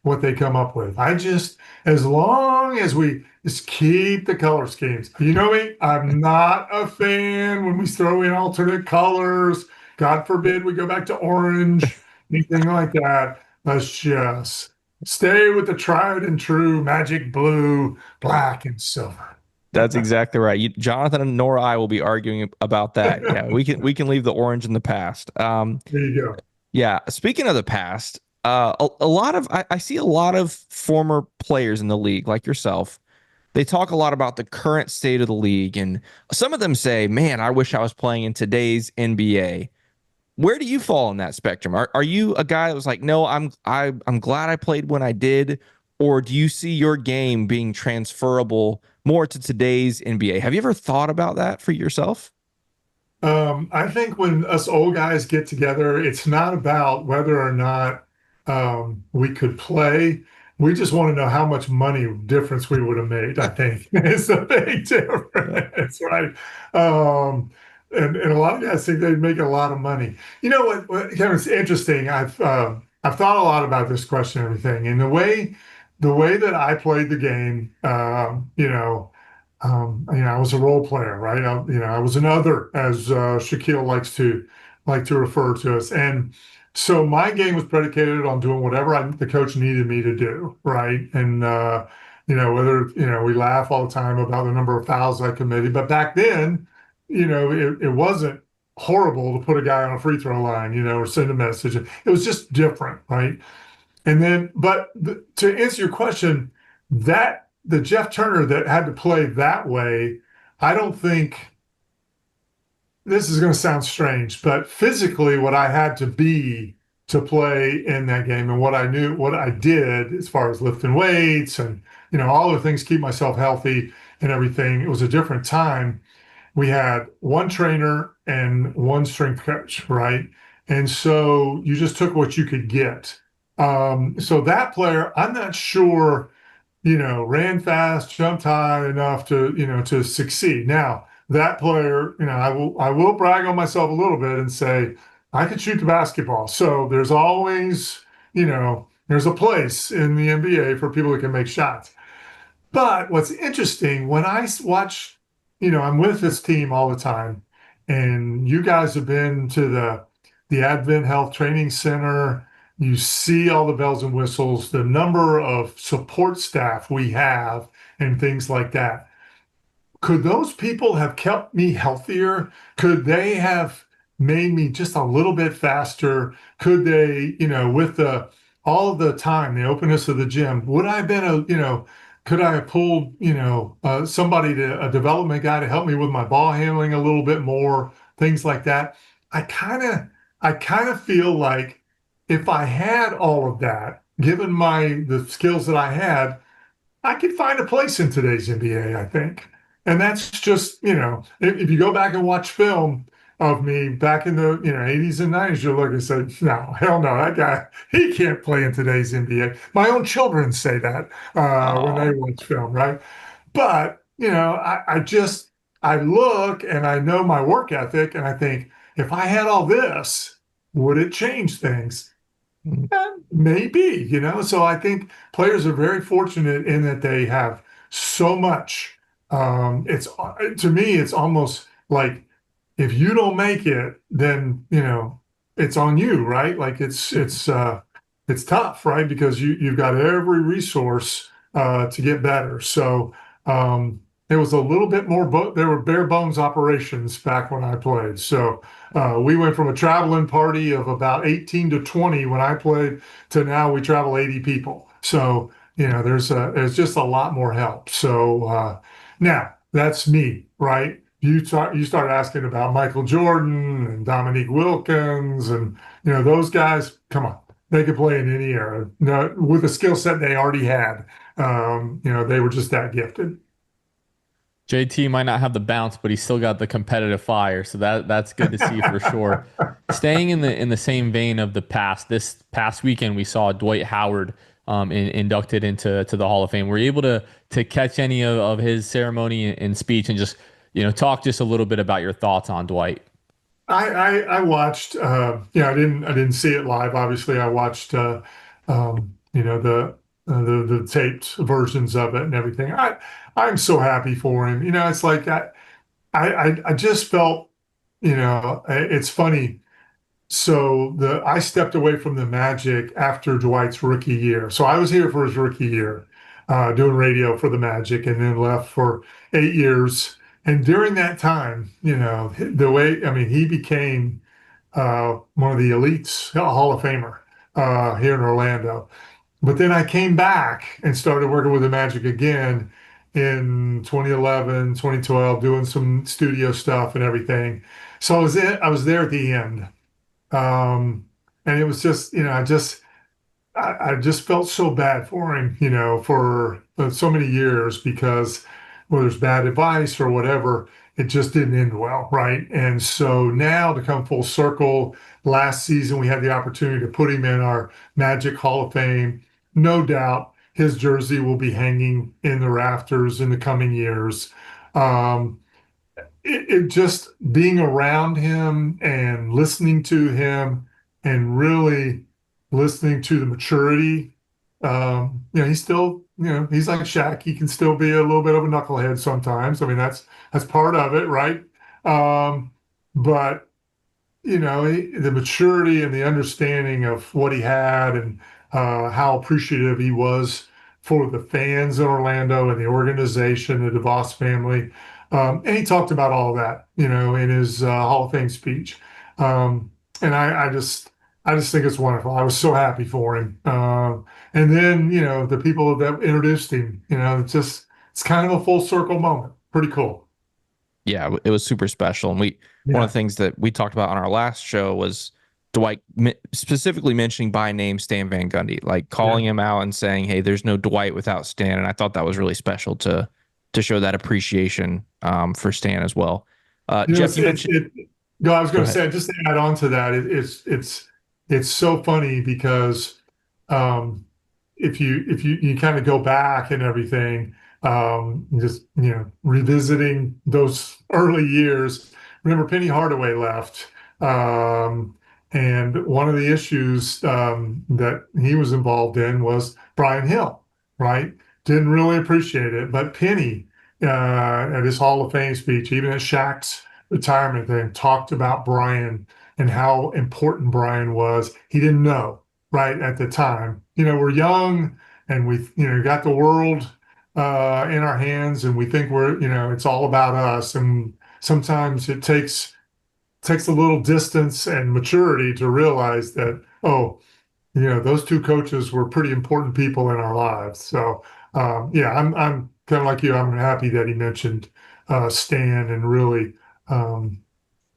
what they come up with. As long as we just keep the color schemes. You know me, I'm not a fan when we throw in alternate colors. God forbid we go back to orange, anything like that. Let's just stay with the tried and true magic blue, black, and silver. That's exactly right. Jonathan nor I will be arguing about that. Yeah, There we can leave the orange in the past. you go. Yeah. Speaking of the past, a lot of I see a lot of former players in the league, like yourself. They talk a lot about the current state of the league, and some of them say, "Man, I wish I was playing in today's NBA." Where do you fall in that spectrum? Are you a guy that was like, no, I'm glad I played when I did, or do you see your game being transferable more to today's NBA? Have you ever thought about that for yourself? I think when us old guys get together, it's not about whether or not we could play. We just want to know how much money difference we would have made, I think. It's a big Yeah. difference, right? Um, and a lot of guys think they'd make a lot of money. You know what Kevin, it's interesting. I've thought a lot about this question and everything. And the way that I played the game, I was a role player, right? I was an other, as Shaquille likes to refer to us. And so my game was predicated on doing whatever the coach needed me to do, right? And whether we laugh all the time about the number of fouls I committed, but back then, it wasn't horrible to put a guy on a free throw line, or send a message. It was just different, right? And then, but to answer your question, that the Jeff Turner that had to play that way, I don't think this is going to sound strange, but physically, what I had to be to play in that game and what I knew, what I did as far as lifting weights and, all the things, keep myself healthy and everything, it was a different time. We had one trainer and one strength coach, right? And so you just took what you could get. So that player, I'm not sure, ran fast, jumped high enough to succeed. Now, that player, I will brag on myself a little bit and say I could shoot the basketball. So there's always, there's a place in the NBA for people that can make shots. But what's interesting when I watch, I'm with this team all the time, and you guys have been to the Advent Health Training Center. You see all the bells and whistles, the number of support staff we have, and things like that. Could those people have kept me healthier? Could they have made me just a little bit faster? Could they, with all the time, the openness of the gym, would I have been could I have pulled, a development guy to help me with my ball handling a little bit more, things like that? I kind of, I kind of feel like if I had all of that, given the skills that I had, I could find a place in today's NBA, I think. And that's just, if you go back and watch film of me back in the 80s and 90s, you'll look and say, no, hell no, that guy, he can't play in today's NBA. My own children say that when they Oh, watch film, right? But, I look and I know my work ethic and I think, if I had all this, would it change things? Maybe, So I think players are very fortunate in that they have so much. It's to me, it's almost like if you don't make it, then it's on you, right? Like it's tough, right? Because you've got every resource to get better. So it was a little bit more, but there were bare bones operations back when I played. So we went from a traveling party of about 18 to 20 when I played to now we travel 80 people. So, there's just a lot more help. So now that's me, right? You start asking about Michael Jordan and Dominique Wilkins and those guys. Come on, they could play in any era. No, with the skill set they already had. They were just that gifted. JT might not have the bounce, but he's still got the competitive fire. So that's good to see for sure. Staying in the same vein of the past, this past weekend we saw Dwight Howard inducted into the Hall of Fame. Were you able to catch any of his ceremony and speech and just talk just a little bit about your thoughts on Dwight? I watched. I didn't see it live. Obviously, I watched. The taped versions of it and everything. I'm so happy for him. It's like I just felt. It's funny. So I stepped away from the Magic after Dwight's rookie year. So I was here for his rookie year. doing radio for the Magic, and then left for 8 years. And during that time, the way, I mean, he became one of the elites, a Hall of Famer here in Orlando. But then I came back and started working with the Magic again in 2011, 2012, doing some studio stuff and everything. So I was there at the end. And it was just, I just felt so bad for him, for so many years because whether it's bad advice or whatever, it just didn't end well, right? And so now to come full circle, last season we had the opportunity to put him in our Magic Hall of Fame. No doubt his jersey will be hanging in the rafters in the coming years. Um, it just being around him and listening to him and really listening to the maturity. He's still, he's like Shaq. He can still be a little bit of a knucklehead sometimes. I mean, that's part of it, right? But the maturity and the understanding of what he had and how appreciative he was for the fans in Orlando and the organization, the DeVos family. And he talked about all that, in his Hall of Fame speech. And I just think it's wonderful. I was so happy for him. And then, the people that introduced him, it's kind of a full circle moment. Pretty cool. Yeah, it was super special. And one of Yeah. the things that we talked about on our last show was Dwight specifically mentioning by name Stan Van Gundy, like calling Yeah. him out and saying, "Hey, there's no Dwight without Stan." And I thought that was really special to show that appreciation for Stan as well. Jeff, you mentioned. No, I was Go going to ahead. say, just to add on to that, it's so funny because um, if you kind of go back and everything, just revisiting those early years. Remember, Penny Hardaway left, and one of the issues that he was involved in was Brian Hill, right? Didn't really appreciate it, but Penny at his Hall of Fame speech, even at Shaq's retirement thing, talked about Brian and how important Brian was. He didn't know, right, at the time. We're young and we, got the world in our hands and we think it's all about us. And sometimes it takes a little distance and maturity to realize that, oh, those two coaches were pretty important people in our lives. So, yeah, I'm kind of like you. I'm happy that he mentioned Stan and really kind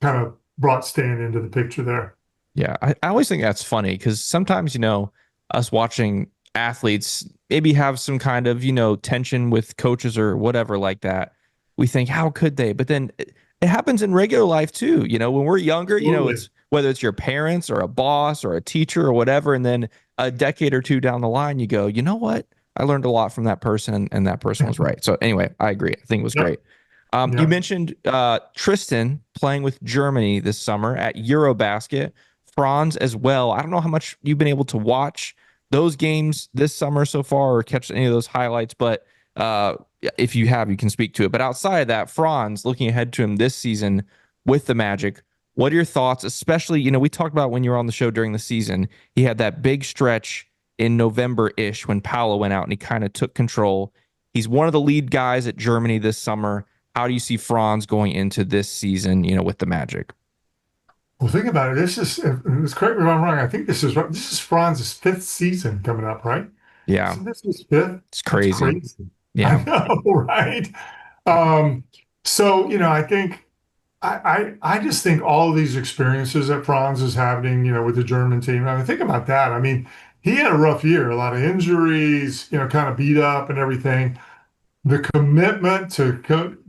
of brought Stan into the picture there. Yeah, I always think that's funny because sometimes, us watching athletes maybe have some kind of, tension with coaches or whatever like that. We think, how could they? But then it happens in regular life too. When we're younger, Absolutely. it's whether it's your parents or a boss or a teacher or whatever. And then a decade or two down the line, you go, you know what? I learned a lot from that person and that person was right. So anyway, I agree. I think it was Yep. great. You Yep. mentioned Tristan playing with Germany this summer at EuroBasket. Franz as well. I don't know how much you've been able to watch those games this summer so far or catch any of those highlights, but if you have, you can speak to it. But outside of that, Franz, looking ahead to him this season with the Magic, what are your thoughts? Especially, we talked about when you were on the show during the season, he had that big stretch in November-ish when Paolo went out and he kind of took control. He's one of the lead guys at Germany this summer. How do you see Franz going into this season, with the Magic? Well, think about it. Correct me if I'm wrong. I think this is Franz's fifth season coming up, right? Yeah, So this is fifth. it's That's crazy. crazy. I Yeah. know, right? So, I think I just think all of these experiences that Franz is having, with the German team. I mean, think about that. I mean, he had a rough year, a lot of injuries, kind of beat up and everything. The commitment to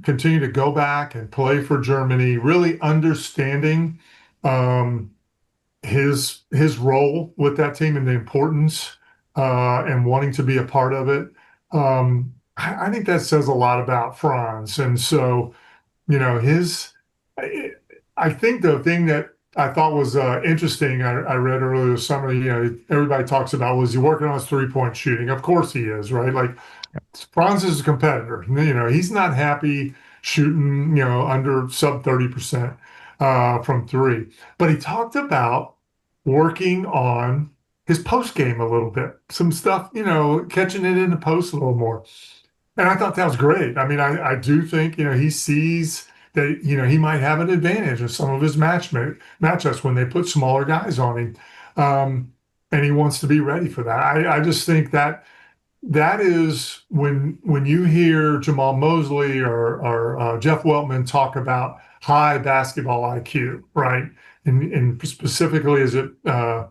continue to go back and play for Germany, really understanding um, his role with that team and the importance and wanting to be a part of it. I think that says a lot about Franz. And so, his, I think the thing that I thought was interesting, I read earlier this summer, everybody talks about was he working on his 3-point shooting? Of course he is, right? Like Franz is a competitor. He's not happy shooting, under sub 30% from three. But he talked about working on his post game a little bit, some stuff, catching it in the post a little more. And I thought that was great. I mean, I do think, he sees that, he might have an advantage of some of his matchups when they put smaller guys on him. And he wants to be ready for that. I just think that is when you hear Jamal Mosley or Jeff Weltman talk about high basketball IQ, right? And specifically as it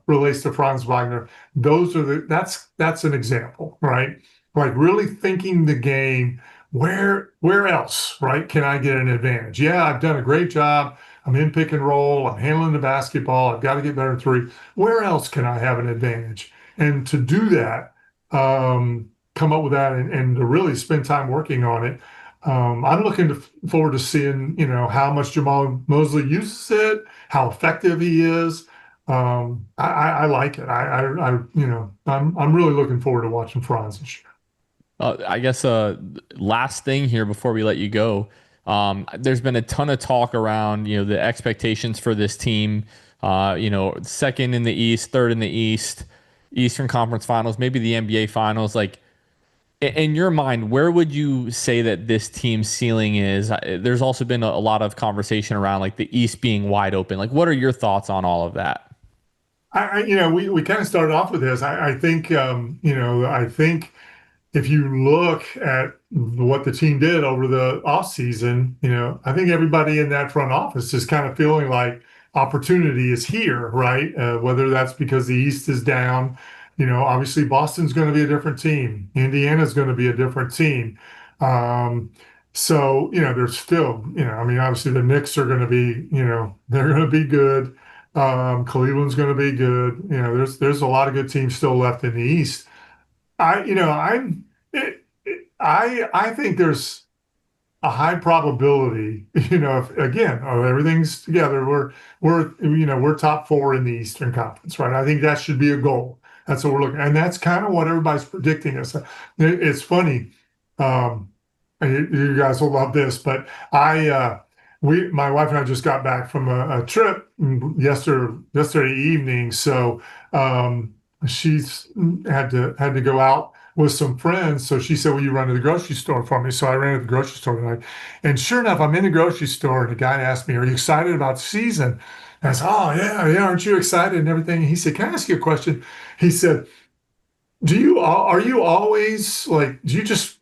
relates to Franz Wagner, that's an example, right? Like really thinking the game, where else, right? Can I get an advantage? Yeah, I've done a great job. I'm in pick and roll. I'm handling the basketball. I've got to get better at three. Where else can I have an advantage? And to do that, come up with that and to really spend time working on it. I'm looking forward to seeing, how much Jamal Mosley uses it, how effective he is. I like it. I'm really looking forward to watching Franz this year. I guess last thing here before we let you go. There's been a ton of talk around the expectations for this team. Second in the East, third in the East, Eastern Conference Finals, maybe the NBA Finals. Like in your mind, where would you say that this team's ceiling is? There's also been a lot of conversation around like the East being wide open. Like, what are your thoughts on all of that? We kind of started off with this. I think, I think if you look at what the team did over the offseason, I think everybody in that front office is kind of feeling like opportunity is here, right? Whether that's because the East is down, obviously Boston's going to be a different team. Indiana's going to be a different team. So, there's still, I mean, obviously the Knicks are going to be, they're going to be good. Cleveland's going to be good. There's a lot of good teams still left in the East. I, you know, I'm, it, I think there's a high probability, if, again, everything's together, we're top four in the Eastern Conference, right? I think that should be a goal. That's what we're looking at. And that's kind of what everybody's predicting us. It's funny. Um, you guys will love this, but my wife and I just got back from a trip yesterday evening. So, she's had to go out with some friends. So she said, "Will you run to the grocery store for me?" So I ran to the grocery store tonight. And sure enough, I'm in the grocery store and the guy asked me, "Are you excited about the season?" And I said, "Oh yeah, yeah, aren't you excited?" And everything. And he said, "Can I ask you a question?" He said, are you always like, do you just,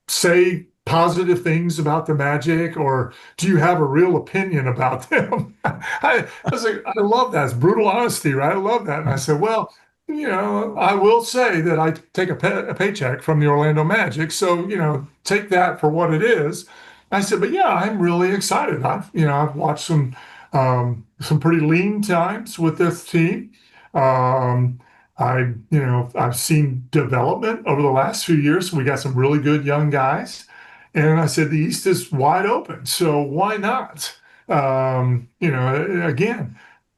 say positive things about the Magic, or do you have a real opinion about them? I was like, I love that. It's brutal honesty, right? I love that. And I said, well, I will say that I take a paycheck from the Orlando Magic. So, take that for what it is. I said, but yeah, I'm really excited. I've watched some pretty lean times with this team. Um, I've seen development over the last few years. We got some really good young guys. And I said, the East is wide open. So why not? Again,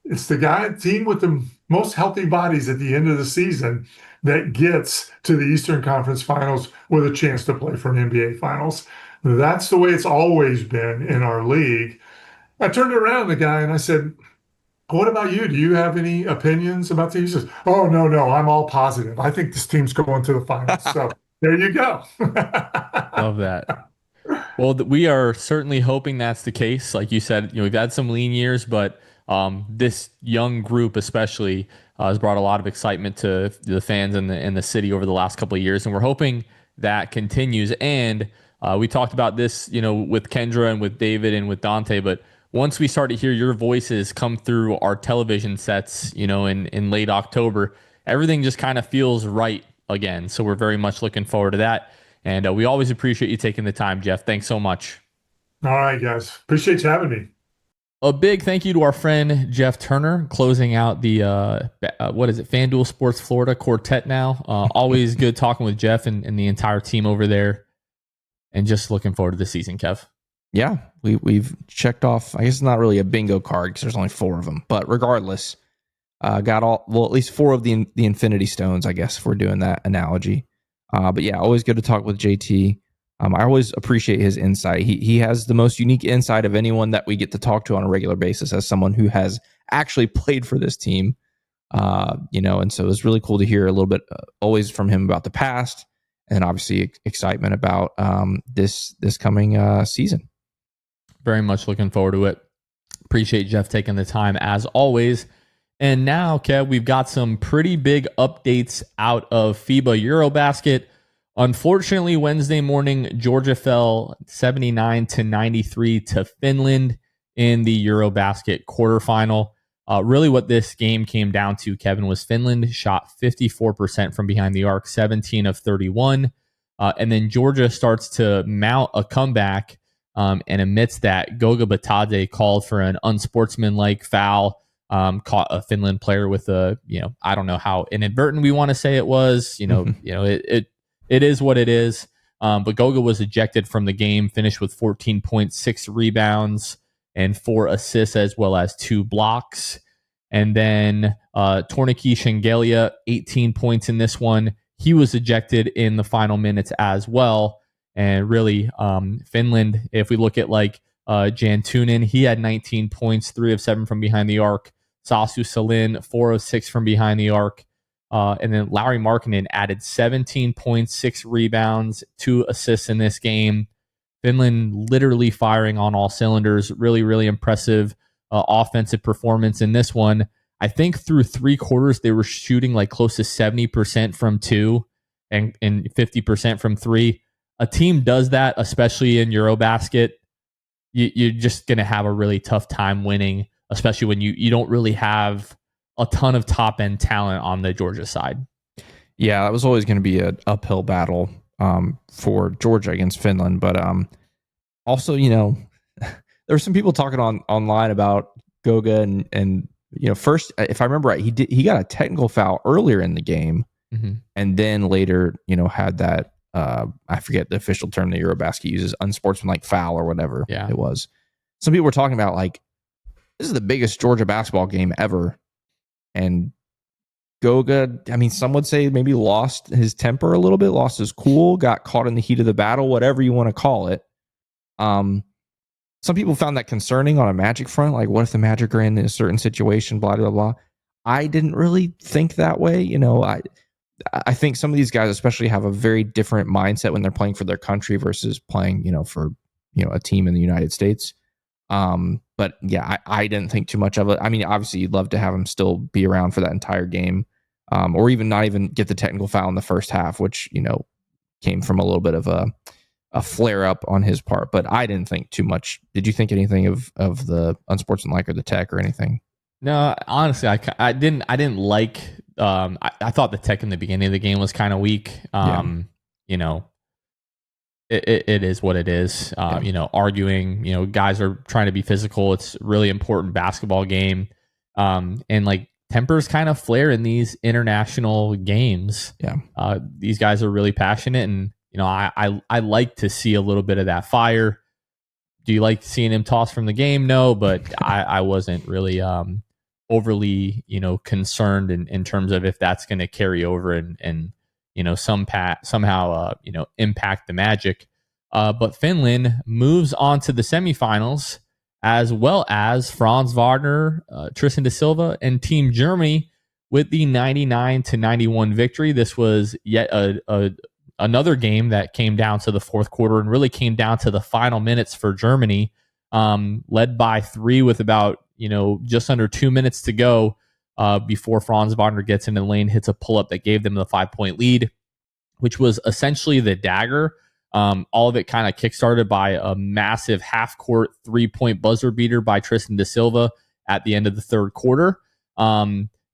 it's the team with the most healthy bodies at the end of the season that gets to the Eastern Conference Finals with a chance to play for an NBA Finals. That's the way it's always been in our league. I turned around to the guy and I said, what about you? Do you have any opinions about these? He says, "Oh, no, I'm all positive. I think this team's going to the finals." So there you go. Love that. Well, we are certainly hoping that's the case. Like you said, we've had some lean years, but this young group especially has brought a lot of excitement to the fans in the city over the last couple of years, and we're hoping that continues. And we talked about this, with Kendra and with David and with Dante, but once we start to hear your voices come through our television sets, in late October, everything just kind of feels right again. So we're very much looking forward to that. And we always appreciate you taking the time, Jeff. Thanks so much. All right, guys. Appreciate you having me. A big thank you to our friend Jeff Turner, closing out the FanDuel Sports Florida quartet now. Always good talking with Jeff and the entire team over there. And just looking forward to the season, Kev. Yeah, we've checked off. I guess it's not really a bingo card because there's only 4 of them. But regardless, got at least 4 of the Infinity Stones, I guess, if we're doing that analogy. But yeah, always good to talk with JT. I always appreciate his insight. He has the most unique insight of anyone that we get to talk to on a regular basis as someone who has actually played for this team. And so it was really cool to hear a little bit always from him about the past, and obviously excitement about this coming season. Very much looking forward to it. Appreciate Jeff taking the time as always. And now, Kev, we've got some pretty big updates out of FIBA EuroBasket. Unfortunately, Wednesday morning, Georgia fell 79-93 to Finland in the EuroBasket quarterfinal. Really what this game came down to, Kevin, was Finland shot 54% from behind the arc, 17 of 31. And then Georgia starts to mount a comeback. And amidst that, Goga Georgia called for an unsportsmanlike foul, caught a Finland player with a, I don't know how inadvertent we want to say it was. It is what it is. But Goga was ejected from the game, finished with 14.6 rebounds and 4 assists, as well as 2 blocks. And then Tornike Shengelia, 18 points in this one. He was ejected in the final minutes as well. And really, Finland, if we look at Jan Tunen, he had 19 points, 3 of 7 from behind the arc. Sasu Salin, 4 of 6 from behind the arc. And then Lauri Markkanen added 17 points, 6 rebounds, 2 assists in this game. Finland literally firing on all cylinders. Really, really impressive offensive performance in this one. I think through 3 quarters, they were shooting close to 70% from 2 and 50% from 3. A team does that, especially in EuroBasket, you're just going to have a really tough time winning, especially when you don't really have a ton of top-end talent on the Georgia side. Yeah, that was always going to be an uphill battle for Georgia against Finland. But also, there were some people talking online about Goga and first, if I remember right, he got a technical foul earlier in the game, and then later, had that I forget the official term the EuroBasket uses, unsportsmanlike foul or whatever it was. Some people were talking about this is the biggest Georgia basketball game ever, and Goga, some would say maybe lost his temper a little bit, lost his cool, got caught in the heat of the battle, whatever you want to call it. Some people found that concerning on a Magic front, what if the Magic are in a certain situation, blah, blah, blah. I didn't really think that way. I think some of these guys especially have a very different mindset when they're playing for their country versus playing, for, a team in the United States. But yeah, I didn't think too much of it. Obviously you'd love to have him still be around for that entire game, or even not even get the technical foul in the first half, which, came from a little bit of a flare up on his part, but I didn't think too much. Did you think anything of the unsportsmanlike or the tech or anything? No, honestly, I didn't like. I thought the tech in the beginning of the game was kind of weak. It is what it is. Arguing. Guys are trying to be physical. It's a really important basketball game. And tempers kind of flare in these international games. Yeah. These guys are really passionate, and I like to see a little bit of that fire. Do you like seeing him toss from the game? No, but I wasn't really overly concerned in terms of if that's going to carry over and somehow impact the Magic. But Finland moves on to the semifinals, as well as Franz Wagner, Tristan da Silva, and Team Germany with the 99-91 victory. This was yet another game that came down to the fourth quarter and really came down to the final minutes for Germany, led by 3 with about just under 2 minutes to go before Franz Wagner gets into the lane, hits a pull-up that gave them the 5-point lead, which was essentially the dagger. All of it kind of kickstarted by a massive half-court 3-point buzzer beater by Tristan da Silva at the end of the third quarter.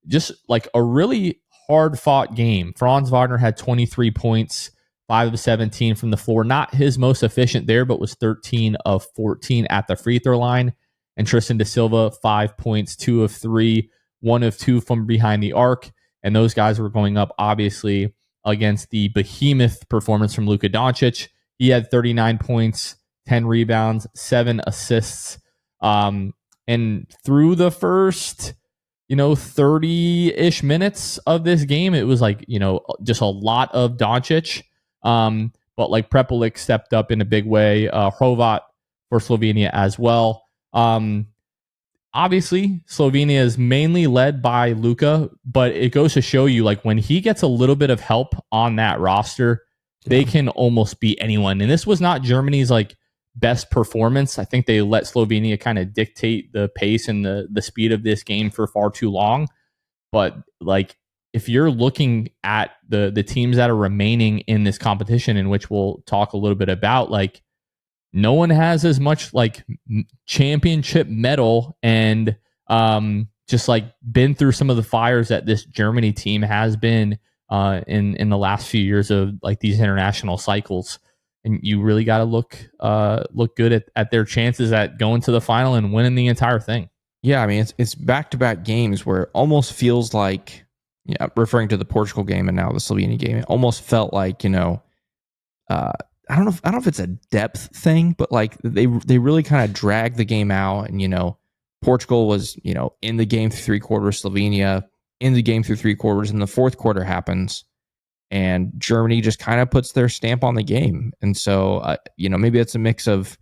Just a really hard-fought game. Franz Wagner had 23 points, 5 of 17 from the floor. Not his most efficient there, but was 13 of 14 at the free throw line. And Tristan da Silva, 5 points, 2 of 3, 1 of 2 from behind the arc. And those guys were going up, obviously, against the behemoth performance from Luka Doncic. He had 39 points, 10 rebounds, 7 assists. And through the first 30-ish minutes of this game, it was just a lot of Doncic. But Prepelic stepped up in a big way. Hrovat for Slovenia as well. obviously Slovenia is mainly led by Luka, but it goes to show you like when he gets a little bit of help on that roster, they can almost beat anyone. And this was not Germany's like best performance. I think they let Slovenia kind of dictate the pace and the speed of this game for far too long. But like if you're looking at the teams that are remaining in this competition, in which we'll talk a little bit about, like no one has as much like championship medal and just like been through some of the fires that this Germany team has been in the last few years of like these international cycles. And you really got to look good at their chances at going to the final and winning the entire thing. Yeah, I mean it's back-to-back games where it almost feels like, referring to the Portugal game and now the Slovenia game, it almost felt like, I don't know if it's a depth thing, but like they really kind of dragged the game out, and Portugal was in the game through three quarters, Slovenia in the game through three quarters, and the fourth quarter happens, and Germany just kind of puts their stamp on the game. And so maybe it's a mix of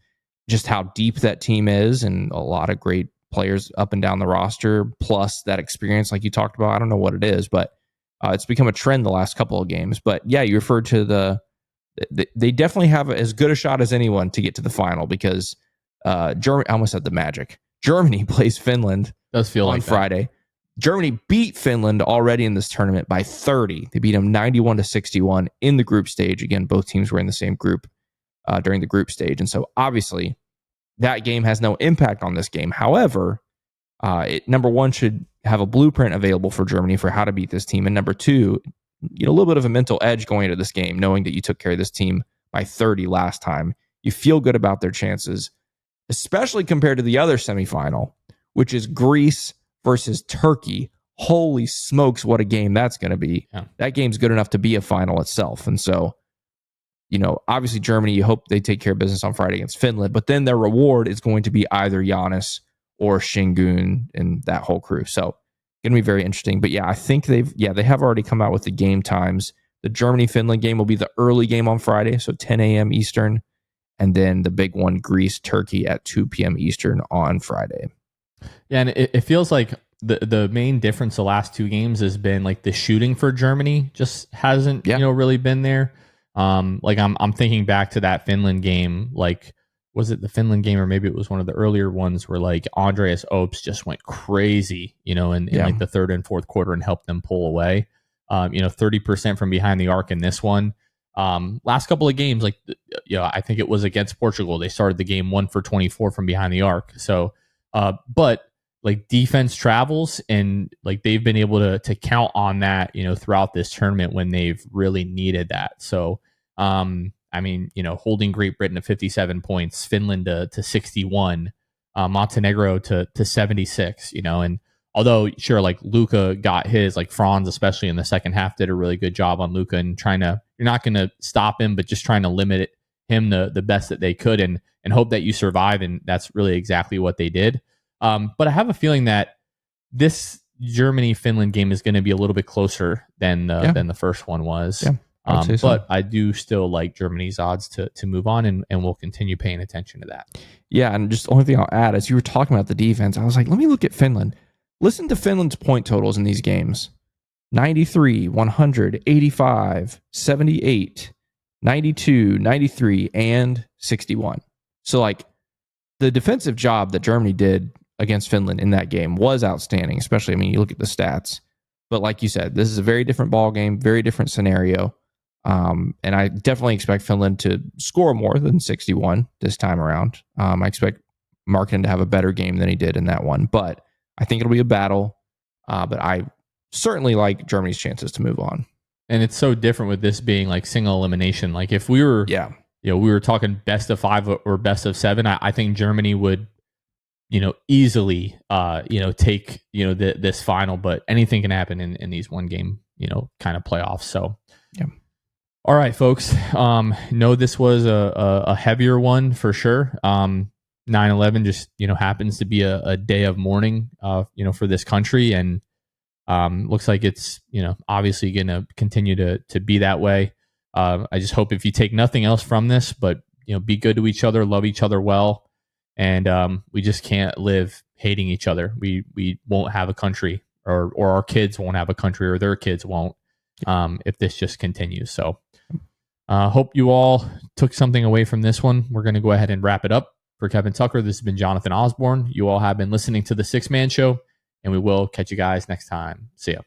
just how deep that team is and a lot of great players up and down the roster, plus that experience like you talked about. I don't know what it is, but it's become a trend the last couple of games. But yeah, you referred to they definitely have as good a shot as anyone to get to the final, because Germany, I almost said the Magic. Germany plays Finland Does feel on like Friday. That. Germany beat Finland already in this tournament by 30. They beat them 91-61 in the group stage. Again, both teams were in the same group during the group stage. And so obviously that game has no impact on this game. However, number one, should have a blueprint available for Germany for how to beat this team. And number two, a little bit of a mental edge going into this game, knowing that you took care of this team by 30 last time. You feel good about their chances, especially compared to the other semifinal, which is Greece versus Turkey. Holy smokes, what a game that's going to be. Yeah. That game's good enough to be a final itself. And so, obviously Germany, you hope they take care of business on Friday against Finland, but then their reward is going to be either Giannis or Şengün and that whole crew. So going to be very interesting. But yeah, I think they have already come out with the game times. The Germany-Finland game will be the early game on Friday, so 10 a.m. Eastern. And then the big one, Greece-Turkey at 2 p.m. Eastern on Friday. Yeah, and it feels like the main difference the last two games has been like the shooting for Germany just hasn't really been there. Like I'm thinking back to that Finland game, like was it the Finland game or maybe it was one of the earlier ones where like Andreas Opes just went crazy, in like the third and fourth quarter and helped them pull away. 30% from behind the arc in this one. Last couple of games, like, I think it was against Portugal. They started the game 1 for 24 from behind the arc. So, but like defense travels and like they've been able to count on that, throughout this tournament when they've really needed that. So, holding Great Britain to 57 points, Finland to 61, Montenegro to 76, and although sure, like Luka got his, like Franz, especially in the second half, did a really good job on Luka and you're not going to stop him, but just trying to limit him the best that they could and hope that you survive. And that's really exactly what they did. But I have a feeling that this Germany-Finland game is going to be a little bit closer than the first one was. Yeah. But I do still like Germany's odds to move on, and we'll continue paying attention to that. Yeah, and just the only thing I'll add, as you were talking about the defense, I was like, let me look at Finland. Listen to Finland's point totals in these games. 93, 100, 85, 78, 92, 93, and 61. So, like, the defensive job that Germany did against Finland in that game was outstanding, especially, you look at the stats. But like you said, this is a very different ball game, very different scenario. And I definitely expect Finland to score more than 61 this time around. I expect Markkanen to have a better game than he did in that one. But I think it'll be a battle. But I certainly like Germany's chances to move on. And it's so different with this being like single elimination. Like if we were, we were talking best of 5 or best of 7, I think Germany would, easily, take, this final, but anything can happen in these one game, kind of playoffs. So, yeah. All right, folks. No, this was a heavier one for sure. 9/11 just, happens to be a day of mourning, for this country. And looks like it's, obviously going to continue to be that way. I just hope if you take nothing else from this, but, be good to each other, love each other well. and we just can't live hating each other. We won't have a country, or our kids won't have a country, or their kids won't, if this just continues. So hope you all took something away from this one. We're going to go ahead and wrap it up. For Kevin Tucker, this has been Jonathan Osborne. You all have been listening to the Six Man Show, and we will catch you guys next time. See ya.